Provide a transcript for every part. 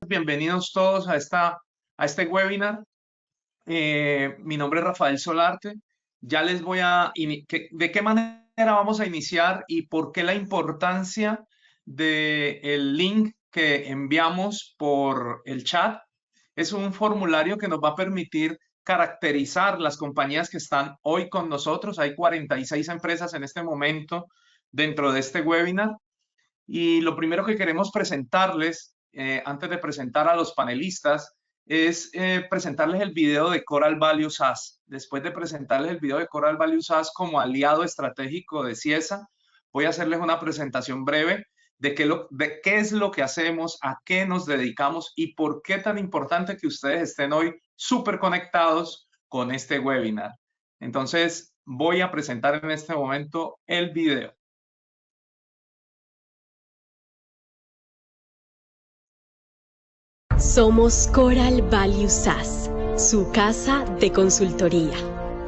Bienvenidos todos a este webinar. Mi nombre es Rafael Solarte. Ya les voy de qué manera vamos a iniciar y por qué la importancia del link que enviamos por el chat. Es un formulario que nos va a permitir caracterizar las compañías que están hoy con nosotros. Hay 46 empresas en este momento dentro de este webinar. Y lo primero que queremos presentarles, antes de presentar a los panelistas, es presentarles el video de Coral Value SaaS. Después de presentarles el video de Coral Value SaaS como aliado estratégico de Ciesa, voy a hacerles una presentación breve de qué es lo que hacemos, a qué nos dedicamos y por qué tan importante que ustedes estén hoy súper conectados con este webinar. Entonces, voy a presentar en este momento el video. Somos Coral Value SaaS, su casa de consultoría,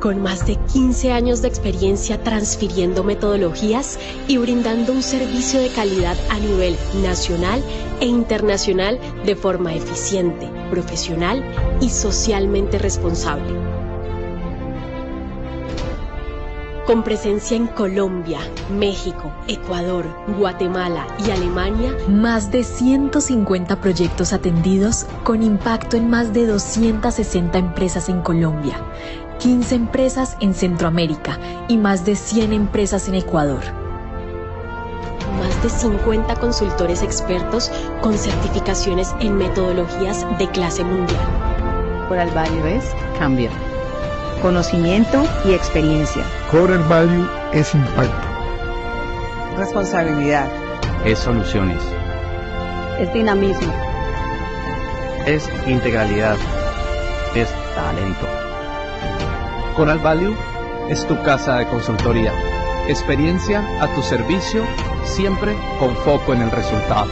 con más de 15 años de experiencia transfiriendo metodologías y brindando un servicio de calidad a nivel nacional e internacional de forma eficiente, profesional y socialmente responsable. Con presencia en Colombia, México, Ecuador, Guatemala y Alemania, más de 150 proyectos atendidos con impacto en más de 260 empresas en Colombia, 15 empresas en Centroamérica y más de 100 empresas en Ecuador. Más de 50 consultores expertos con certificaciones en metodologías de clase mundial. Coral Value es cambio, conocimiento y experiencia. Coral Value es impacto. Responsabilidad. Es soluciones. Es dinamismo. Es integralidad. Es talento. Coral Value es tu casa de consultoría. Experiencia a tu servicio, siempre con foco en el resultado.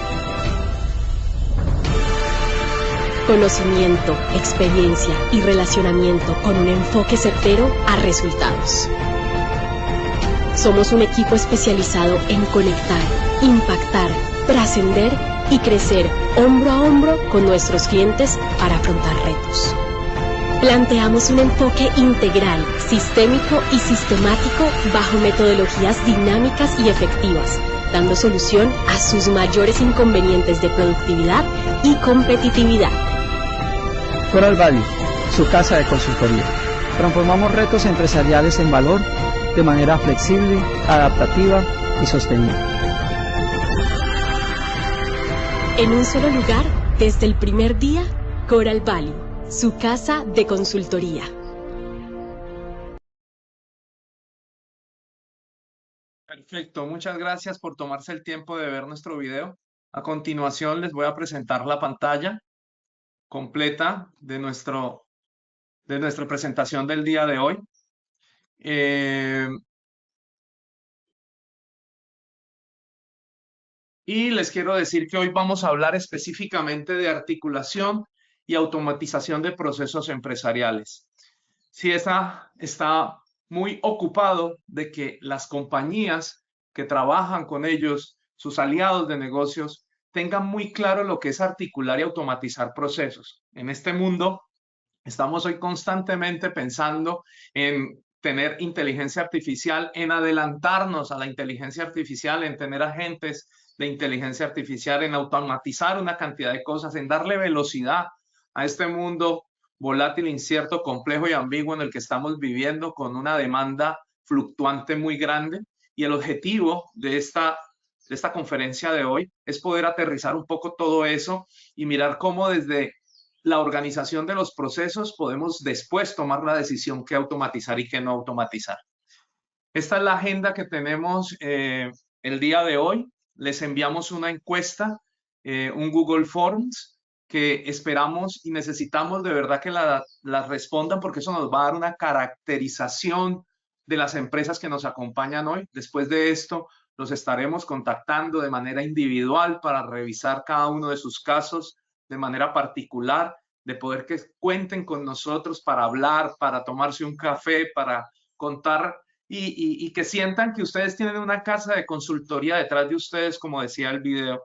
Conocimiento, experiencia y relacionamiento con un enfoque certero a resultados. Somos un equipo especializado en conectar, impactar, trascender y crecer hombro a hombro con nuestros clientes para afrontar retos. Planteamos un enfoque integral, sistémico y sistemático bajo metodologías dinámicas y efectivas, dando solución a sus mayores inconvenientes de productividad y competitividad. Coral Value, su casa de consultoría. Transformamos retos empresariales en valor de manera flexible, adaptativa y sostenible. En un solo lugar, desde el primer día, Coral Value, su casa de consultoría. Perfecto, muchas gracias por tomarse el tiempo de ver nuestro video. A continuación les voy a presentar la pantalla completa de nuestra presentación del día de hoy. Y les quiero decir que hoy vamos a hablar específicamente de articulación y automatización de procesos empresariales. Ciesa está muy ocupado de que las compañías que trabajan con ellos, sus aliados de negocios, tengan muy claro lo que es articular y automatizar procesos. En este mundo estamos hoy constantemente pensando en tener inteligencia artificial, en adelantarnos a la inteligencia artificial, en tener agentes de inteligencia artificial, en automatizar una cantidad de cosas, en darle velocidad a este mundo volátil, incierto, complejo y ambiguo en el que estamos viviendo, con una demanda fluctuante muy grande. Y el objetivo de esta conferencia de hoy es poder aterrizar un poco todo eso y mirar cómo desde la organización de los procesos podemos después tomar la decisión qué automatizar y qué no automatizar. Esta es la agenda que tenemos el día de hoy. Les enviamos una encuesta, un Google Forms, que esperamos y necesitamos de verdad que la respondan, porque eso nos va a dar una caracterización de las empresas que nos acompañan hoy. Después de esto, los estaremos contactando de manera individual para revisar cada uno de sus casos de manera particular, de poder que cuenten con nosotros para hablar, para tomarse un café, para contar y que sientan que ustedes tienen una casa de consultoría detrás de ustedes, como decía el video.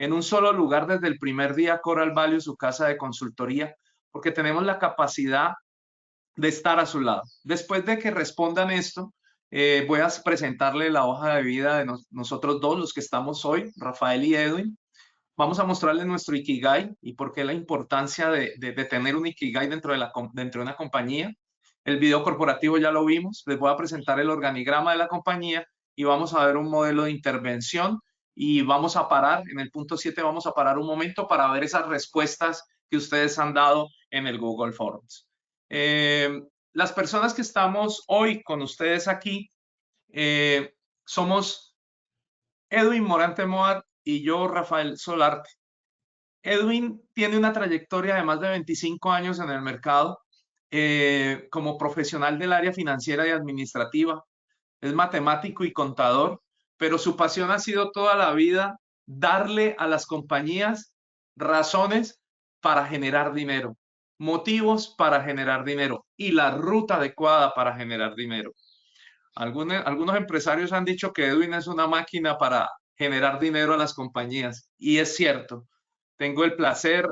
en un solo lugar desde el primer día Coral Value, su casa de consultoría, porque tenemos la capacidad de estar a su lado. Después de que respondan esto, voy a presentarle la hoja de vida de nosotros dos, los que estamos hoy, Rafael y Edwin. Vamos a mostrarles nuestro Ikigai y por qué la importancia de tener un Ikigai dentro de una compañía. El video corporativo ya lo vimos. Les voy a presentar el organigrama de la compañía y vamos a ver un modelo de intervención y vamos a parar, en el punto 7 vamos a parar un momento para ver esas respuestas que ustedes han dado en el Google Forms. Las personas que estamos hoy con ustedes aquí somos Edwin Morante Moar y yo, Rafael Solarte. Edwin tiene una trayectoria de más de 25 años en el mercado como profesional del área financiera y administrativa. Es matemático y contador, pero su pasión ha sido toda la vida darle a las compañías razones para generar dinero, motivos para generar dinero y la ruta adecuada para generar dinero. Algunos empresarios han dicho que Edwin es una máquina para generar dinero a las compañías y es cierto. Tengo el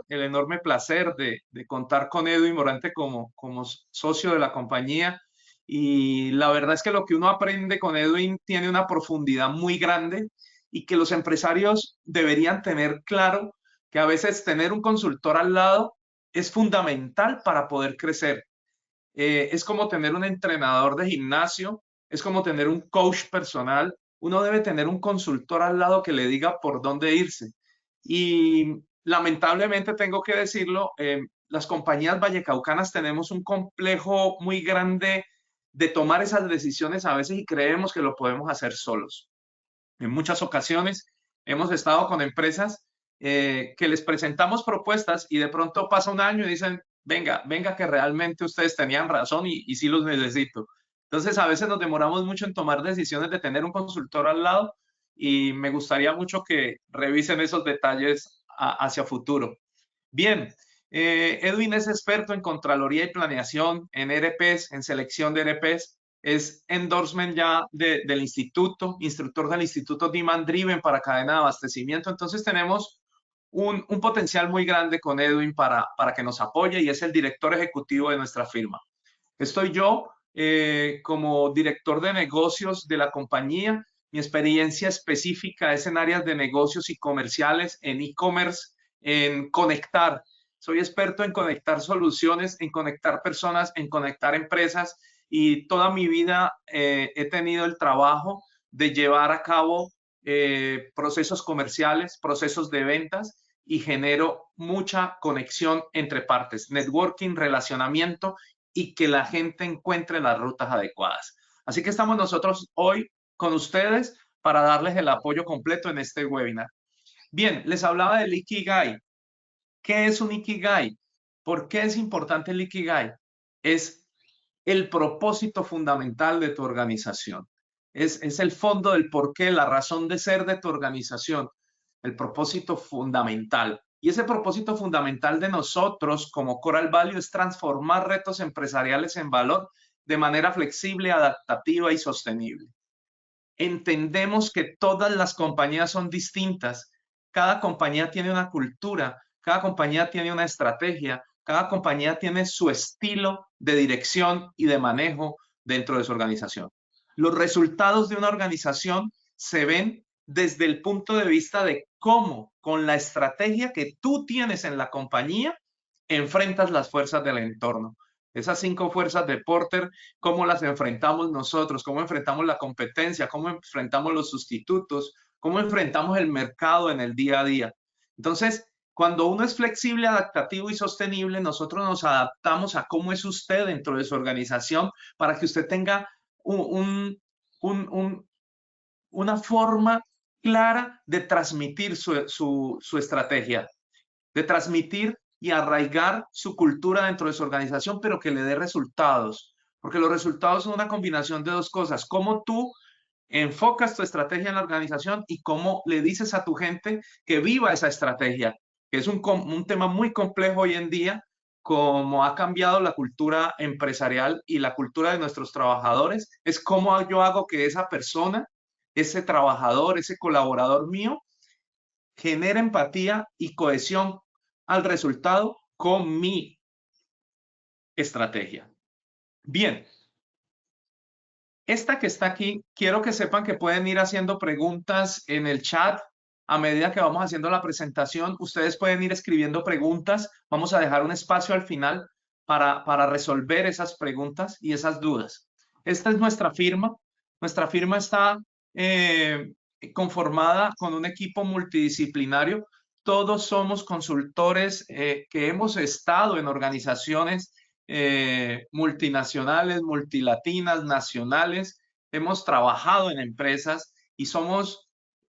enorme placer de contar con Edwin Morante como socio de la compañía y la verdad es que lo que uno aprende con Edwin tiene una profundidad muy grande y que los empresarios deberían tener claro que a veces tener un consultor al lado es fundamental para poder crecer. Es como tener un entrenador de gimnasio, es como tener un coach personal. Uno debe tener un consultor al lado que le diga por dónde irse. Y lamentablemente tengo que decirlo, las compañías vallecaucanas tenemos un complejo muy grande de tomar esas decisiones a veces y creemos que lo podemos hacer solos. En muchas ocasiones hemos estado con empresas que les presentamos propuestas y de pronto pasa un año y dicen, venga que realmente ustedes tenían razón y sí los necesito. Entonces a veces nos demoramos mucho en tomar decisiones de tener un consultor al lado y me gustaría mucho que revisen esos detalles hacia futuro. Bien, Edwin es experto en Contraloría y Planeación, en ERPs, en selección de ERPs, es endorsement ya del instituto, instructor del instituto Demand Driven para cadena de abastecimiento. Entonces tenemos un potencial muy grande con Edwin para que nos apoye y es el director ejecutivo de nuestra firma. Estoy yo como director de negocios de la compañía. Mi experiencia específica es en áreas de negocios y comerciales, en e-commerce, en conectar. Soy experto en conectar soluciones, en conectar personas, en conectar empresas y toda mi vida he tenido el trabajo de llevar a cabo procesos comerciales, procesos de ventas y genero mucha conexión entre partes, networking, relacionamiento y que la gente encuentre las rutas adecuadas. Así que estamos nosotros hoy con ustedes para darles el apoyo completo en este webinar. Bien, les hablaba del Ikigai. ¿Qué es un Ikigai? ¿Por qué es importante el Ikigai? Es el propósito fundamental de tu organización. Es el fondo del porqué, la razón de ser de tu organización, el propósito fundamental. Y ese propósito fundamental de nosotros como Coral Value es transformar retos empresariales en valor de manera flexible, adaptativa y sostenible. Entendemos que todas las compañías son distintas. Cada compañía tiene una cultura, cada compañía tiene una estrategia, cada compañía tiene su estilo de dirección y de manejo dentro de su organización. Los resultados de una organización se ven desde el punto de vista de cómo, con la estrategia que tú tienes en la compañía, enfrentas las fuerzas del entorno. Esas 5 fuerzas de Porter, cómo las enfrentamos nosotros, cómo enfrentamos la competencia, cómo enfrentamos los sustitutos, cómo enfrentamos el mercado en el día a día. Entonces, cuando uno es flexible, adaptativo y sostenible, nosotros nos adaptamos a cómo es usted dentro de su organización para que usted tenga una forma clara de transmitir su estrategia, de transmitir y arraigar su cultura dentro de su organización, pero que le dé resultados, porque los resultados son una combinación de 2 cosas, cómo tú enfocas tu estrategia en la organización y cómo le dices a tu gente que viva esa estrategia, que es un tema muy complejo hoy en día, como ha cambiado la cultura empresarial y la cultura de nuestros trabajadores, es cómo yo hago que esa persona, ese trabajador, ese colaborador mío, genere empatía y cohesión al resultado con mi estrategia. Bien, esta que está aquí, quiero que sepan que pueden ir haciendo preguntas en el chat a medida que vamos haciendo la presentación. Ustedes pueden ir escribiendo preguntas. Vamos a dejar un espacio al final para resolver esas preguntas y esas dudas. Esta es nuestra firma. Nuestra firma está conformada con un equipo multidisciplinario. Todos somos consultores que hemos estado en organizaciones multinacionales, multilatinas, nacionales. Hemos trabajado en empresas y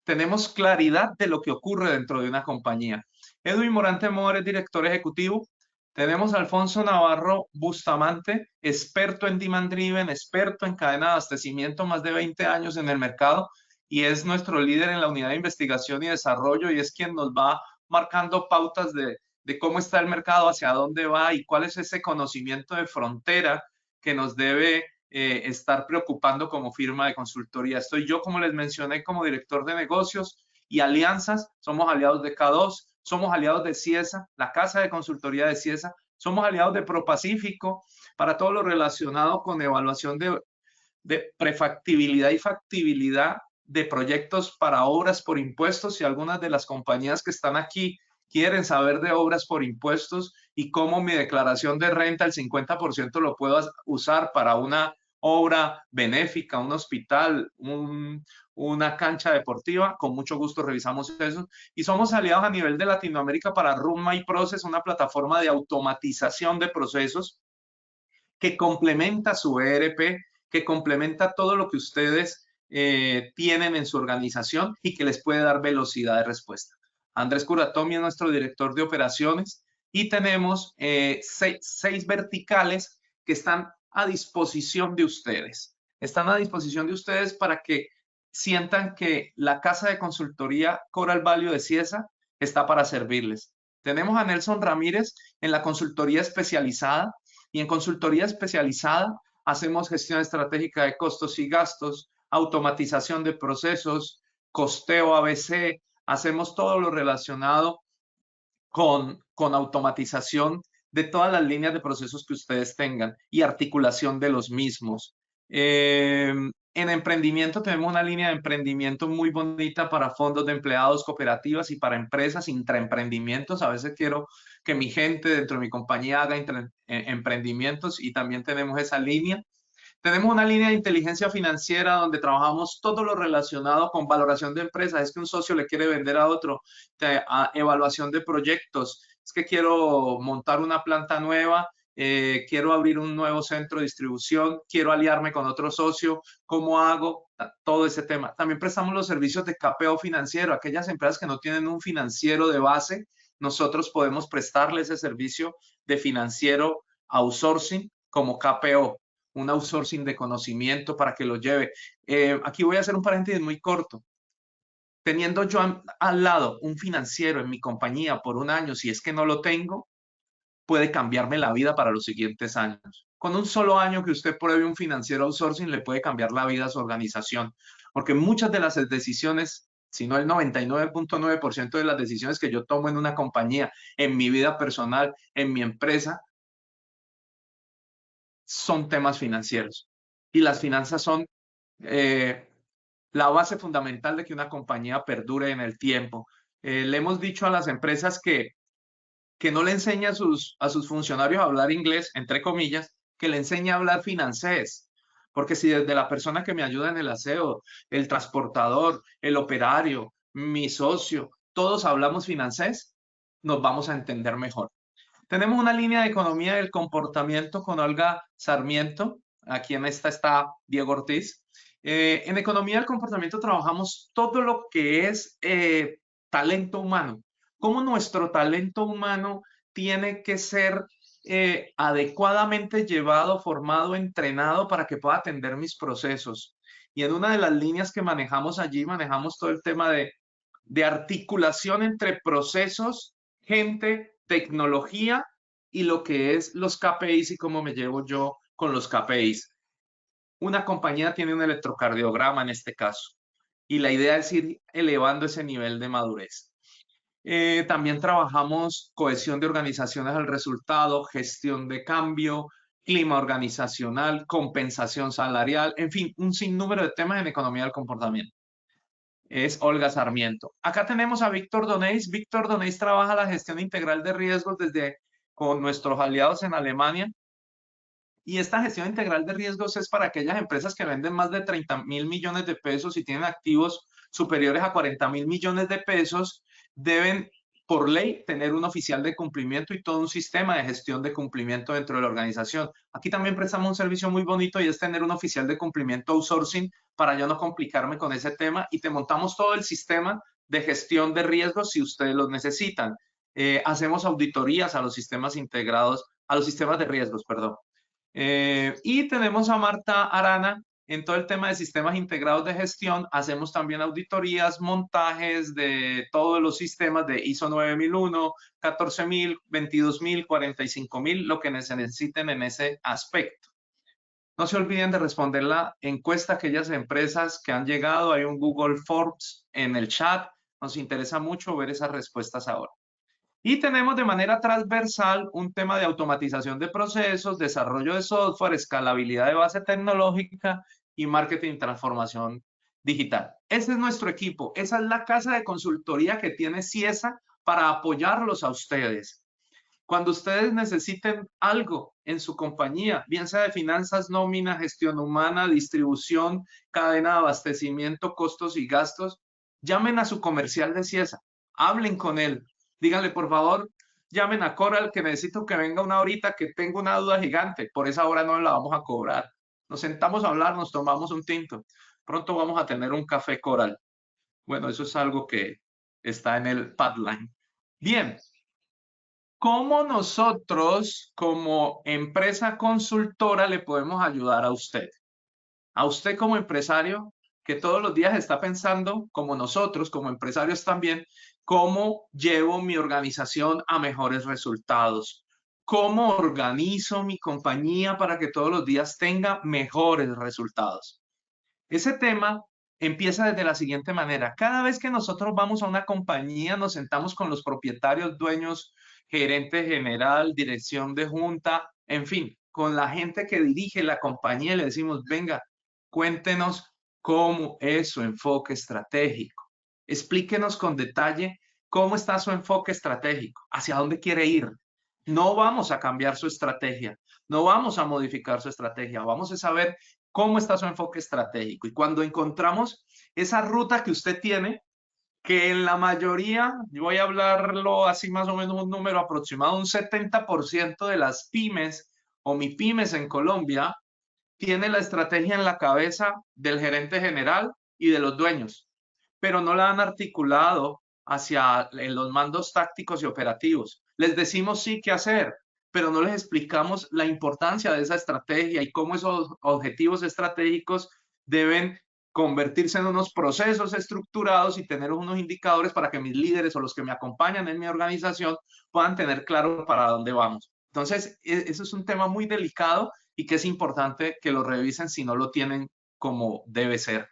tenemos claridad de lo que ocurre dentro de una compañía. Edwin Morante Mora es director ejecutivo. Tenemos a Alfonso Navarro Bustamante, experto en Demand Driven, experto en cadena de abastecimiento, más de 20 años en el mercado, y es nuestro líder en la unidad de investigación y desarrollo, y es quien nos va marcando pautas de cómo está el mercado, hacia dónde va y cuál es ese conocimiento de frontera que nos debe estar preocupando como firma de consultoría. Estoy yo, como les mencioné, como director de negocios y alianzas. Somos aliados de K2, somos aliados de Ciesa, la casa de consultoría de Ciesa, somos aliados de ProPacífico para todo lo relacionado con evaluación de prefactibilidad y factibilidad de proyectos para obras por impuestos. Y algunas de las compañías que están aquí quieren saber de obras por impuestos y cómo mi declaración de renta, el 50% lo puedo usar para una obra benéfica, un hospital, una cancha deportiva, con mucho gusto revisamos eso. Y somos aliados a nivel de Latinoamérica para Run My Process, una plataforma de automatización de procesos que complementa su ERP, que complementa todo lo que ustedes tienen en su organización y que les puede dar velocidad de respuesta. Andrés Curatomi es nuestro director de operaciones y tenemos 6 verticales que están a disposición de ustedes. Están a disposición de ustedes para que sientan que la casa de consultoría Coral Value de Ciesa está para servirles. Tenemos a Nelson Ramírez en la consultoría especializada, y en consultoría especializada hacemos gestión estratégica de costos y gastos, automatización de procesos, costeo ABC, hacemos todo lo relacionado con automatización de todas las líneas de procesos que ustedes tengan y articulación de los mismos. En emprendimiento tenemos una línea de emprendimiento muy bonita para fondos de empleados, cooperativas y para empresas, intraemprendimientos. A veces quiero que mi gente dentro de mi compañía haga emprendimientos y también tenemos esa línea. Tenemos una línea de inteligencia financiera donde trabajamos todo lo relacionado con valoración de empresas. Es que un socio le quiere vender a otro, evaluación de proyectos. Es que quiero montar una planta nueva, quiero abrir un nuevo centro de distribución, quiero aliarme con otro socio. ¿Cómo hago? Todo ese tema. También prestamos los servicios de capeo financiero. Aquellas empresas que no tienen un financiero de base, nosotros podemos prestarle ese servicio de financiero outsourcing como KPO, un outsourcing de conocimiento para que lo lleve. Aquí voy a hacer un paréntesis muy corto. Teniendo yo al lado un financiero en mi compañía por un año, si es que no lo tengo, puede cambiarme la vida para los siguientes años. Con un solo año que usted pruebe un financiero outsourcing, le puede cambiar la vida a su organización. Porque muchas de las decisiones, si no el 99.9% de las decisiones que yo tomo en una compañía, en mi vida personal, en mi empresa, son temas financieros. Y las finanzas son la base fundamental de que una compañía perdure en el tiempo. Le hemos dicho a las empresas que no le enseña a sus funcionarios a hablar inglés, entre comillas, que le enseñe a hablar financés. Porque si desde la persona que me ayuda en el aseo, el transportador, el operario, mi socio, todos hablamos financés, nos vamos a entender mejor. Tenemos una línea de economía del comportamiento con Olga Sarmiento. Aquí en esta está Diego Ortiz. En economía del comportamiento trabajamos todo lo que es talento humano. Cómo nuestro talento humano tiene que ser adecuadamente llevado, formado, entrenado para que pueda atender mis procesos. Y en una de las líneas que manejamos allí, manejamos todo el tema de articulación entre procesos, gente, tecnología y lo que es los KPIs y cómo me llevo yo con los KPIs. Una compañía tiene un electrocardiograma en este caso y la idea es ir elevando ese nivel de madurez. También trabajamos cohesión de organizaciones al resultado, gestión de cambio, clima organizacional, compensación salarial, en fin, un sinnúmero de temas en economía del comportamiento. Es Olga Sarmiento. Acá tenemos a Víctor Donés. Víctor Donés trabaja la gestión integral de riesgos con nuestros aliados en Alemania. Y esta gestión integral de riesgos es para aquellas empresas que venden más de 30.000 millones de pesos y tienen activos superiores a 40.000 millones de pesos, deben por ley tener un oficial de cumplimiento y todo un sistema de gestión de cumplimiento dentro de la organización. Aquí también prestamos un servicio muy bonito y es tener un oficial de cumplimiento outsourcing para yo no complicarme con ese tema, y te montamos todo el sistema de gestión de riesgos si ustedes los necesitan. Hacemos auditorías a los sistemas integrados, a los sistemas de riesgos, perdón. Y tenemos a Marta Arana en todo el tema de sistemas integrados de gestión. Hacemos también auditorías, montajes de todos los sistemas de ISO 9001, 14.000, 22.000, 45.000, lo que se necesiten en ese aspecto. No se olviden de responder la encuesta a aquellas empresas que han llegado. Hay un Google Forbes en el chat. Nos interesa mucho ver esas respuestas ahora. Y tenemos de manera transversal un tema de automatización de procesos, desarrollo de software, escalabilidad de base tecnológica y marketing y transformación digital. Ese es nuestro equipo. Esa es la casa de consultoría que tiene Ciesa para apoyarlos a ustedes. Cuando ustedes necesiten algo en su compañía, bien sea de finanzas, nómina, gestión humana, distribución, cadena de abastecimiento, costos y gastos, llamen a su comercial de Ciesa, hablen con él. Díganle, por favor, llamen a Coral que necesito que venga una horita, que tengo una duda gigante. Por esa hora no la vamos a cobrar. Nos sentamos a hablar, nos tomamos un tinto. Pronto vamos a tener un café Coral. Bueno, eso es algo que está en el pipeline. Bien, ¿cómo nosotros como empresa consultora le podemos ayudar a usted? A usted como empresario que todos los días está pensando, como nosotros, como empresarios también, cómo llevo mi organización a mejores resultados, cómo organizo mi compañía para que todos los días tenga mejores resultados. Ese tema empieza desde la siguiente manera. Cada vez que nosotros vamos a una compañía, nos sentamos con los propietarios, dueños, gerente general, dirección de junta, en fin, con la gente que dirige la compañía y le decimos, venga, cuéntenos cómo es su enfoque estratégico. Explíquenos con detalle cómo está su enfoque estratégico, hacia dónde quiere ir. No vamos a cambiar su estrategia, no vamos a modificar su estrategia, vamos a saber cómo está su enfoque estratégico. Y cuando encontramos esa ruta que usted tiene, que en la mayoría, yo voy a hablarlo así más o menos un número aproximado, un 70% de las pymes o MIPYMES en Colombia tiene la estrategia en la cabeza del gerente general y de los dueños, pero no la han articulado hacia los mandos tácticos y operativos. Les decimos sí qué hacer, pero no les explicamos la importancia de esa estrategia y cómo esos objetivos estratégicos deben convertirse en unos procesos estructurados y tener unos indicadores para que mis líderes o los que me acompañan en mi organización puedan tener claro para dónde vamos. Entonces, eso es un tema muy delicado y que es importante que lo revisen si no lo tienen como debe ser.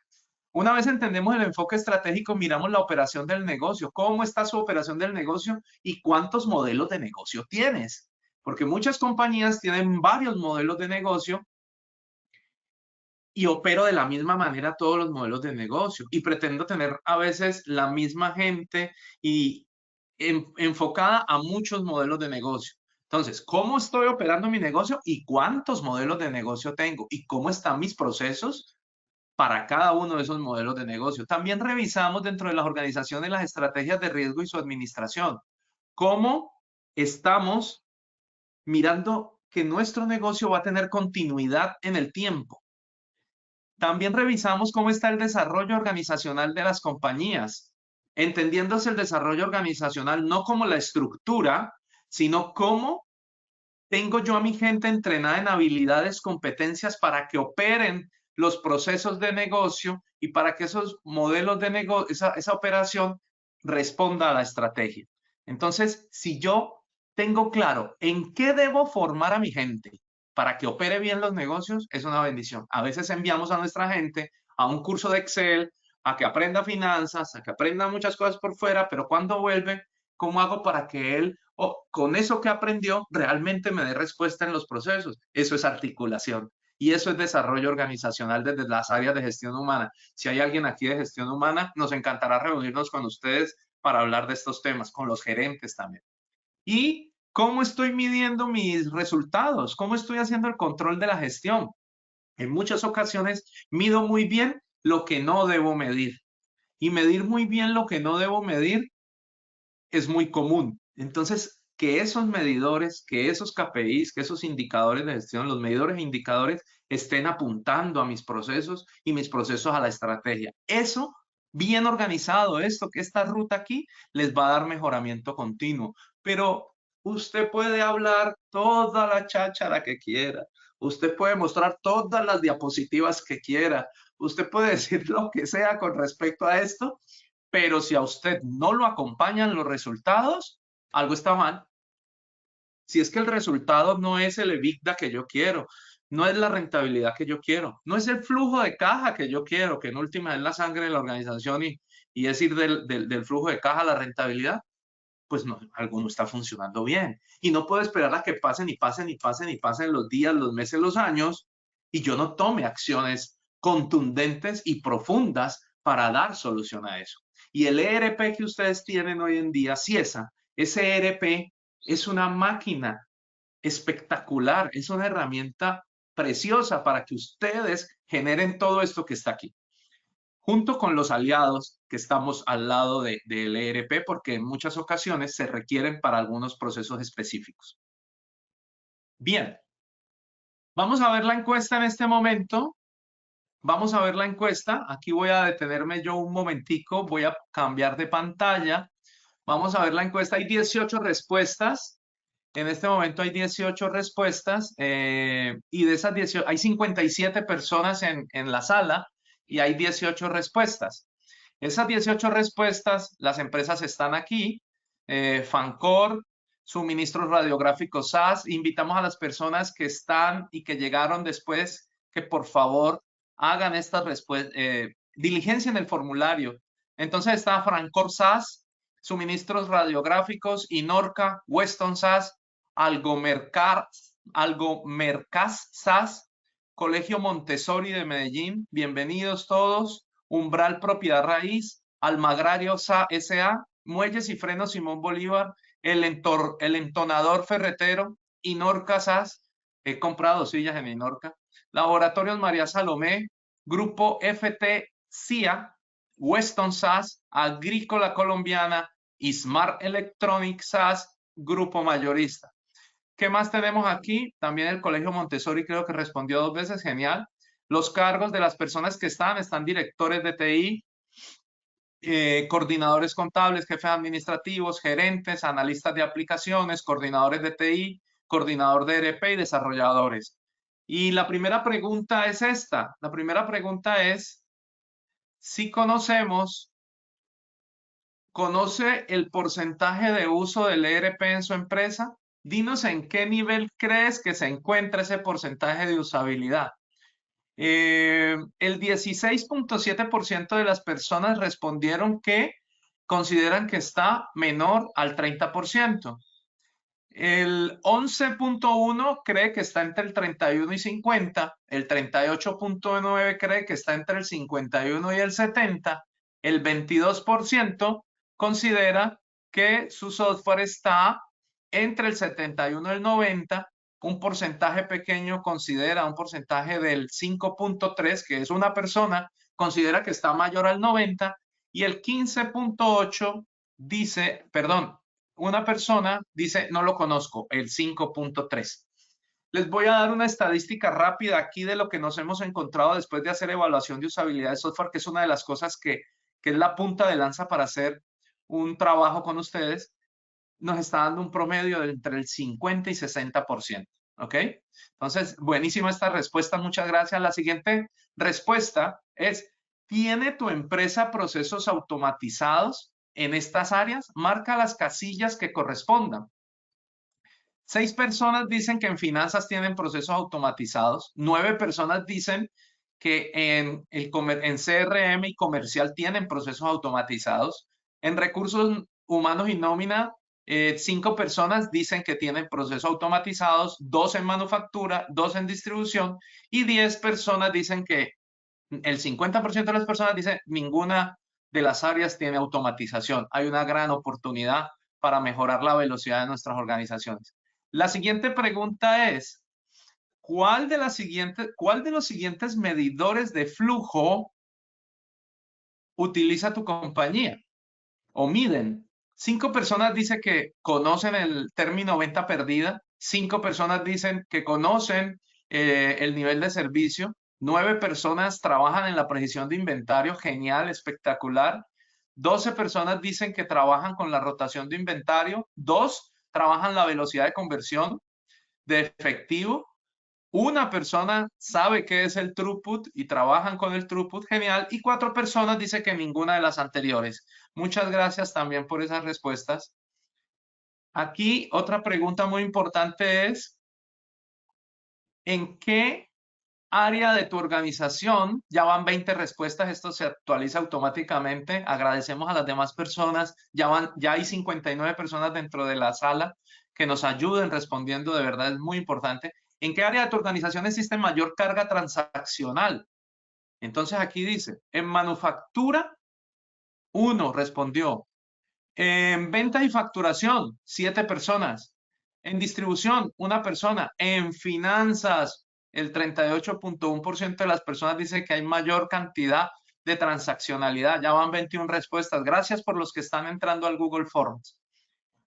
Una vez entendemos el enfoque estratégico, miramos la operación del negocio. ¿Cómo está su operación del negocio y cuántos modelos de negocio tienes? Porque muchas compañías tienen varios modelos de negocio y opero de la misma manera todos los modelos de negocio y pretendo tener a veces la misma gente y enfocada a muchos modelos de negocio. Entonces, ¿cómo estoy operando mi negocio y cuántos modelos de negocio tengo? ¿Y cómo están mis procesos para cada uno de esos modelos de negocio? También revisamos dentro de las organizaciones las estrategias de riesgo y su administración. ¿Cómo estamos mirando que nuestro negocio va a tener continuidad en el tiempo? También revisamos cómo está el desarrollo organizacional de las compañías, entendiéndose el desarrollo organizacional no como la estructura, sino cómo tengo yo a mi gente entrenada en habilidades, competencias para que operen los procesos de negocio y para que esos modelos de negocio, esa operación responda a la estrategia. Entonces, si yo tengo claro en qué debo formar a mi gente para que opere bien los negocios, es una bendición. A veces enviamos a nuestra gente a un curso de Excel, a que aprenda finanzas, a que aprenda muchas cosas por fuera, pero cuando vuelve, ¿Cómo hago para que él, con eso que aprendió, realmente me dé respuesta en los procesos? Eso es articulación. Y eso es desarrollo organizacional desde las áreas de gestión humana. Si hay alguien aquí de gestión humana, nos encantará reunirnos con ustedes para hablar de estos temas, con los gerentes también. ¿Y cómo estoy midiendo mis resultados? ¿Cómo estoy haciendo el control de la gestión? En muchas ocasiones mido muy bien lo que no debo medir. Y medir muy bien lo que no debo medir es muy común. Entonces, que esos medidores, que esos KPIs, que esos indicadores de gestión, los medidores e indicadores estén apuntando a mis procesos y mis procesos a la estrategia. Eso, bien organizado, esta ruta aquí, les va a dar mejoramiento continuo. Pero usted puede hablar toda la cháchara que quiera. Usted puede mostrar todas las diapositivas que quiera. Usted puede decir lo que sea con respecto a esto, pero si a usted no lo acompañan los resultados, algo está mal. Si es que el resultado no es el EBITDA que yo quiero, no es la rentabilidad que yo quiero, no es el flujo de caja que yo quiero, que en última es la sangre de la organización y es ir del flujo de caja a la rentabilidad, pues no, algo no está funcionando bien. Y no puedo esperar a que pasen y pasen y pasen y pasen los días, los meses, los años, y yo no tome acciones contundentes y profundas para dar solución a eso. Y el ERP que ustedes tienen hoy en día, CIESA, ese ERP es una máquina espectacular, es una herramienta preciosa para que ustedes generen todo esto que está aquí, junto con los aliados que estamos al lado del ERP, porque en muchas ocasiones se requieren para algunos procesos específicos. Bien, vamos a ver la encuesta en este momento. Vamos a ver la encuesta. Aquí voy a detenerme yo un momentico, voy a cambiar de pantalla. Vamos a ver la encuesta. Hay 18 respuestas. En este momento hay 18 respuestas y de esas 18, hay 57 personas en la sala y hay 18 respuestas. Esas 18 respuestas, las empresas están aquí. Fancor, Suministros Radiográficos SAS. Invitamos a las personas que están y que llegaron después que por favor hagan estas respuestas, diligencia en el formulario. Entonces está Fancor SAS, Suministros Radiográficos, Inorca, Weston SAS, Algomercas SAS, Colegio Montessori de Medellín, bienvenidos todos, Umbral Propiedad Raíz, Almagrario SA, Muelles y Frenos Simón Bolívar, el Entonador Ferretero, Inorca SAS, he comprado sillas en Inorca, Laboratorios María Salomé, Grupo FT CIA, Weston SAS, Agrícola Colombiana, Smart Electronic SAS, Grupo Mayorista. ¿Qué más tenemos aquí? También el Colegio Montessori creo que respondió 2 veces, genial. Los cargos de las personas que están directores de TI, coordinadores contables, jefes administrativos, gerentes, analistas de aplicaciones, coordinadores de TI, coordinador de ERP y desarrolladores. Y la primera pregunta es esta. La primera pregunta es, si ¿conoce el porcentaje de uso del ERP en su empresa? Dinos en qué nivel crees que se encuentra ese porcentaje de usabilidad. El 16.7% de las personas respondieron que consideran que está menor al 30%. El 11.1 cree que está entre el 31 y 50. El 38.9 cree que está entre el 51 y el 70. El 22% considera que su software está entre el 71 y el 90. Un porcentaje pequeño considera, un porcentaje del 5.3, que es una persona, considera que está mayor al 90. Y el 15.8 dice, perdón, una persona dice, no lo conozco, el 5.3. Les voy a dar una estadística rápida aquí de lo que nos hemos encontrado después de hacer evaluación de usabilidad de software, que es una de las cosas que es la punta de lanza para hacer un trabajo con ustedes. Nos está dando un promedio de entre el 50 y 60%. ¿Ok? Entonces, buenísima esta respuesta. Muchas gracias. La siguiente respuesta es, ¿tiene tu empresa procesos automatizados en estas áreas? Marca las casillas que correspondan. 6 personas dicen que en finanzas tienen procesos automatizados. 9 personas dicen que en CRM y comercial tienen procesos automatizados. En recursos humanos y nómina, 5 personas dicen que tienen procesos automatizados, 2 en manufactura, 2 en distribución y 10 personas dicen que el 50% de las personas dicen ninguna de las áreas tiene automatización. Hay una gran oportunidad para mejorar la velocidad de nuestras organizaciones. La siguiente pregunta es, ¿cuál de los siguientes medidores de flujo utiliza tu compañía o miden? 5 personas dicen que conocen el término venta perdida, 5 personas dicen que conocen el nivel de servicio, 9 personas trabajan en la precisión de inventario, genial, espectacular. 12 personas dicen que trabajan con la rotación de inventario, 2 trabajan la velocidad de conversión de efectivo. Una persona sabe qué es el throughput y trabajan con el throughput, genial. Y 4 personas dicen que ninguna de las anteriores. Muchas gracias también por esas respuestas. Aquí otra pregunta muy importante es, ¿en qué área de tu organización? Ya van 20 respuestas, esto se actualiza automáticamente. Agradecemos a las demás personas. Ya hay 59 personas dentro de la sala que nos ayuden respondiendo, de verdad es muy importante. ¿En qué área de tu organización existe mayor carga transaccional? Entonces aquí dice, en manufactura, 1 respondió. En ventas y facturación, 7 personas. En distribución, 1 persona. En finanzas, el 38.1% de las personas dice que hay mayor cantidad de transaccionalidad. Ya van 21 respuestas. Gracias por los que están entrando al Google Forms.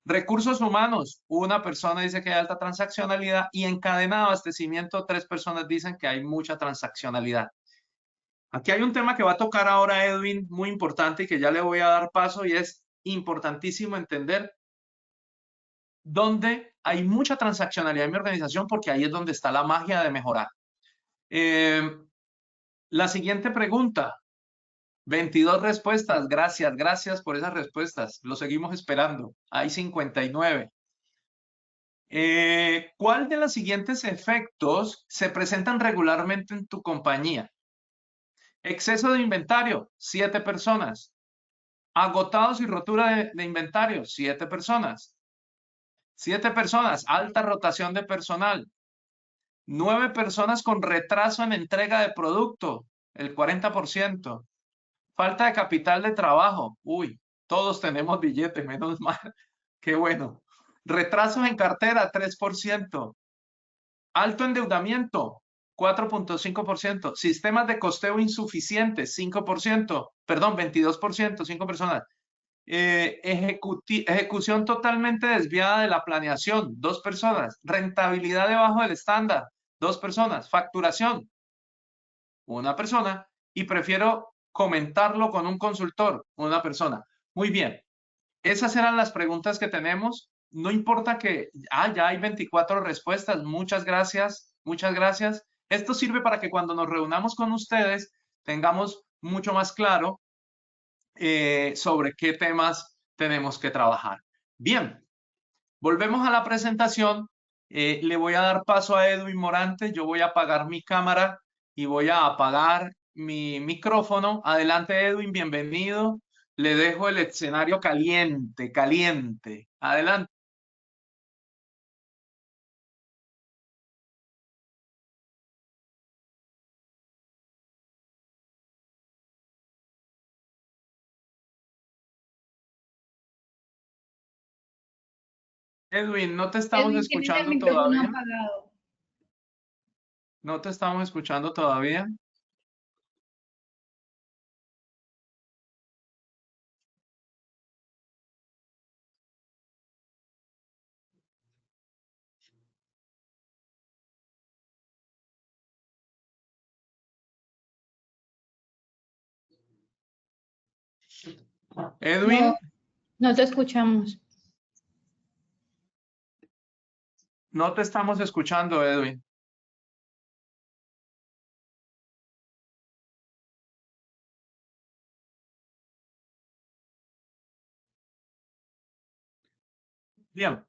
Recursos humanos, 1 persona dice que hay alta transaccionalidad y en cadena de abastecimiento 3 personas dicen que hay mucha transaccionalidad. Aquí hay un tema que va a tocar ahora Edwin, muy importante y que ya le voy a dar paso y es importantísimo entender dónde hay mucha transaccionalidad en mi organización porque ahí es donde está la magia de mejorar. La siguiente pregunta, 22 respuestas, gracias por esas respuestas, lo seguimos esperando, hay 59. ¿Cuál de los siguientes efectos se presentan regularmente en tu compañía? Exceso de inventario, 7 personas. Agotados y rotura de inventario, 7 personas. 7 personas, alta rotación de personal. 9 personas con retraso en entrega de producto, el 40%. Falta de capital de trabajo, uy, todos tenemos billetes, menos mal, qué bueno. Retrasos en cartera, 3%. Alto endeudamiento, 4.5%. Sistemas de costeo insuficientes, 5%. Perdón, 22%, 5 personas. Ejecución totalmente desviada de la planeación, 2 personas. Rentabilidad debajo del estándar, 2 personas. Facturación, 1 persona. Y prefiero comentarlo con un consultor, 1 persona. Muy bien. Esas eran las preguntas que tenemos. No importa que ya hay 24 respuestas. Muchas gracias. Muchas gracias. Esto sirve para que cuando nos reunamos con ustedes tengamos mucho más claro sobre qué temas tenemos que trabajar. Bien, volvemos a la presentación. Le voy a dar paso a Edwin Morante. Yo voy a apagar mi cámara y voy a apagar mi micrófono. Adelante, Edwin, bienvenido. Le dejo el escenario caliente, caliente. Adelante. Edwin, no te estamos Edwin, tienes el escuchando micrófono todavía. apagado. No te estamos escuchando todavía. Edwin, No, no te escuchamos. no te estamos escuchando, Edwin. Bien,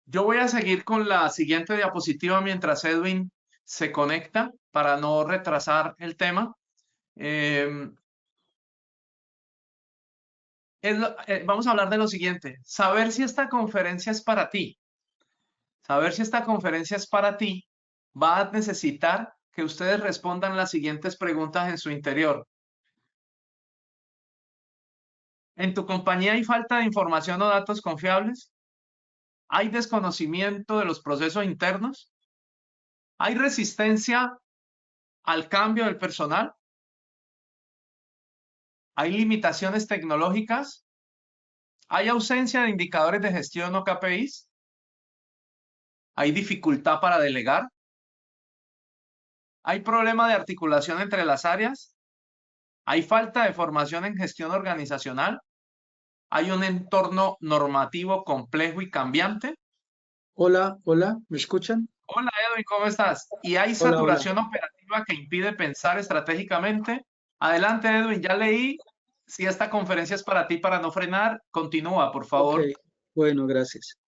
yo voy a seguir con la siguiente diapositiva mientras Edwin se conecta para no retrasar el tema. vamos a hablar de lo siguiente, saber si esta conferencia es para ti. Saber si esta conferencia es para ti va a necesitar que ustedes respondan las siguientes preguntas en su interior. ¿En tu compañía hay falta de información o datos confiables? ¿Hay desconocimiento de los procesos internos? ¿Hay resistencia al cambio del personal? ¿Hay limitaciones tecnológicas? ¿Hay ausencia de indicadores de gestión o KPIs? ¿Hay dificultad para delegar? ¿Hay problema de articulación entre las áreas? ¿Hay falta de formación en gestión organizacional? ¿Hay un entorno normativo complejo y cambiante? Hola, hola, ¿me escuchan? Hola Edwin, ¿cómo estás? ¿Y hay Hola, saturación operativa que impide pensar estratégicamente? Adelante Edwin, ya leí. Si esta conferencia es para ti, para no frenar, continúa, por favor. Ok, bueno, gracias.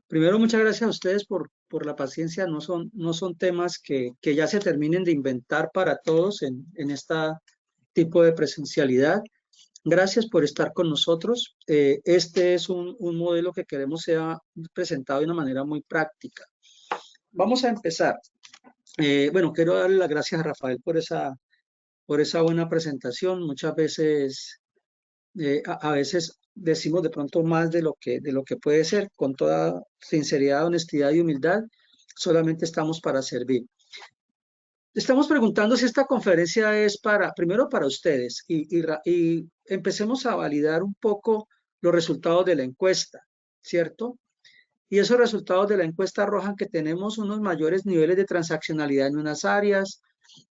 Primero, muchas gracias a ustedes por la paciencia. No son temas que ya se terminen de inventar para todos en este tipo de presencialidad. Gracias por estar con nosotros. Este es un modelo que queremos sea presentado de una manera muy práctica. Vamos a empezar. Bueno, quiero darle las gracias a Rafael por esa buena presentación. Muchas veces, a veces decimos de pronto más de lo que puede ser. Con toda sinceridad, honestidad y humildad, solamente estamos para servir. Estamos preguntando si esta conferencia es primero para ustedes y empecemos a validar un poco los resultados de la encuesta, ¿cierto? Y esos resultados de la encuesta arrojan que tenemos unos mayores niveles de transaccionalidad en unas áreas,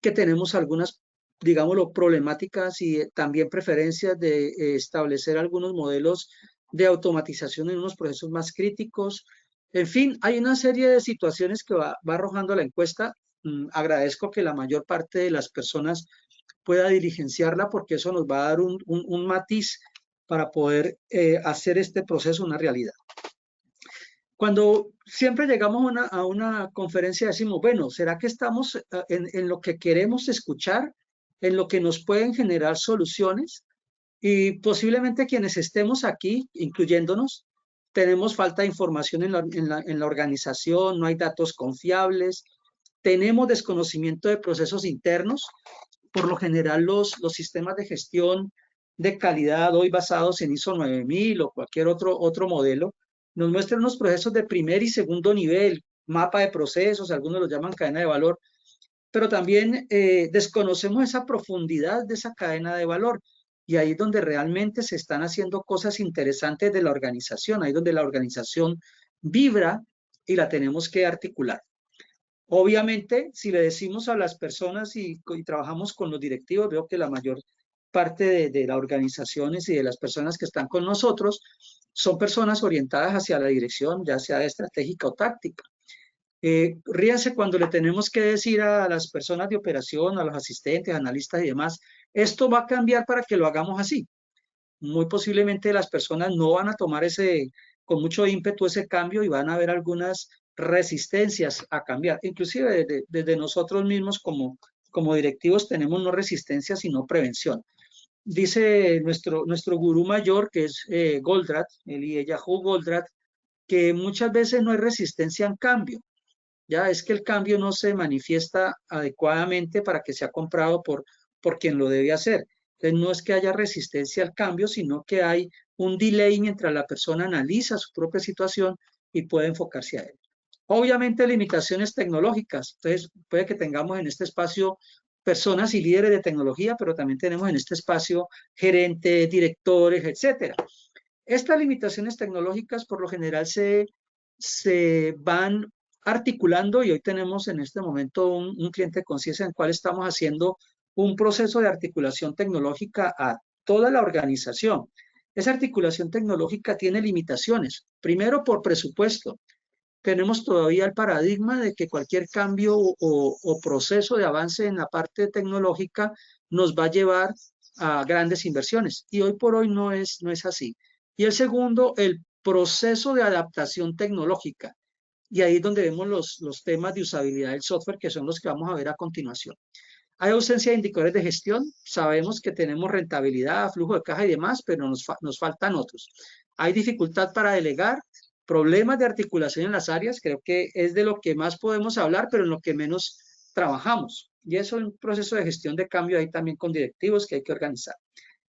que tenemos algunas, digámoslo, problemáticas y también preferencias de establecer algunos modelos de automatización en unos procesos más críticos. En fin, hay una serie de situaciones que va arrojando la encuesta. Agradezco que la mayor parte de las personas pueda diligenciarla porque eso nos va a dar un matiz para poder hacer este proceso una realidad. Cuando siempre llegamos a una conferencia decimos, bueno, ¿será que estamos en lo que queremos escuchar, en lo que nos pueden generar soluciones? Y posiblemente quienes estemos aquí, incluyéndonos, tenemos falta de información en la organización, no hay datos confiables, tenemos desconocimiento de procesos internos. Por lo general, los sistemas de gestión de calidad hoy basados en ISO 9000 o cualquier otro modelo, nos muestran unos procesos de primer y segundo nivel, mapa de procesos, algunos lo llaman cadena de valor, pero también desconocemos esa profundidad de esa cadena de valor. Y ahí es donde realmente se están haciendo cosas interesantes de la organización, ahí es donde la organización vibra y la tenemos que articular. Obviamente, si le decimos a las personas y trabajamos con los directivos, veo que la mayor parte de las organizaciones y de las personas que están con nosotros son personas orientadas hacia la dirección, ya sea estratégica o táctica. Ríanse cuando le tenemos que decir a las personas de operación, a los asistentes, analistas y demás, esto va a cambiar para que lo hagamos así. Muy posiblemente las personas no van a tomar con mucho ímpetu ese cambio y van a haber algunas resistencias a cambiar. Inclusive desde nosotros mismos como directivos tenemos no resistencia sino prevención. Dice nuestro gurú mayor, que es Goldratt, Eliyahu Goldratt, que muchas veces no hay resistencia al cambio. Ya es que el cambio no se manifiesta adecuadamente para que sea comprado por quien lo debe hacer. Entonces no es que haya resistencia al cambio, sino que hay un delay mientras la persona analiza su propia situación y puede enfocarse a él. Obviamente limitaciones tecnológicas. Entonces puede que tengamos en este espacio personas y líderes de tecnología, pero también tenemos en este espacio gerentes, directores, etcétera. Estas limitaciones tecnológicas por lo general se van articulando y hoy tenemos en este momento un cliente de conciencia en el cual estamos haciendo un proceso de articulación tecnológica a toda la organización. Esa articulación tecnológica tiene limitaciones. Primero, por presupuesto. Tenemos todavía el paradigma de que cualquier cambio o proceso de avance en la parte tecnológica nos va a llevar a grandes inversiones. Y hoy por hoy no es así. Y el segundo, el proceso de adaptación tecnológica. Y ahí es donde vemos los temas de usabilidad del software, que son los que vamos a ver a continuación. Hay ausencia de indicadores de gestión. Sabemos que tenemos rentabilidad, flujo de caja y demás, pero nos faltan otros. Hay dificultad para delegar, problemas de articulación en las áreas. Creo que es de lo que más podemos hablar, pero en lo que menos trabajamos. Y eso es un proceso de gestión de cambio ahí también con directivos que hay que organizar.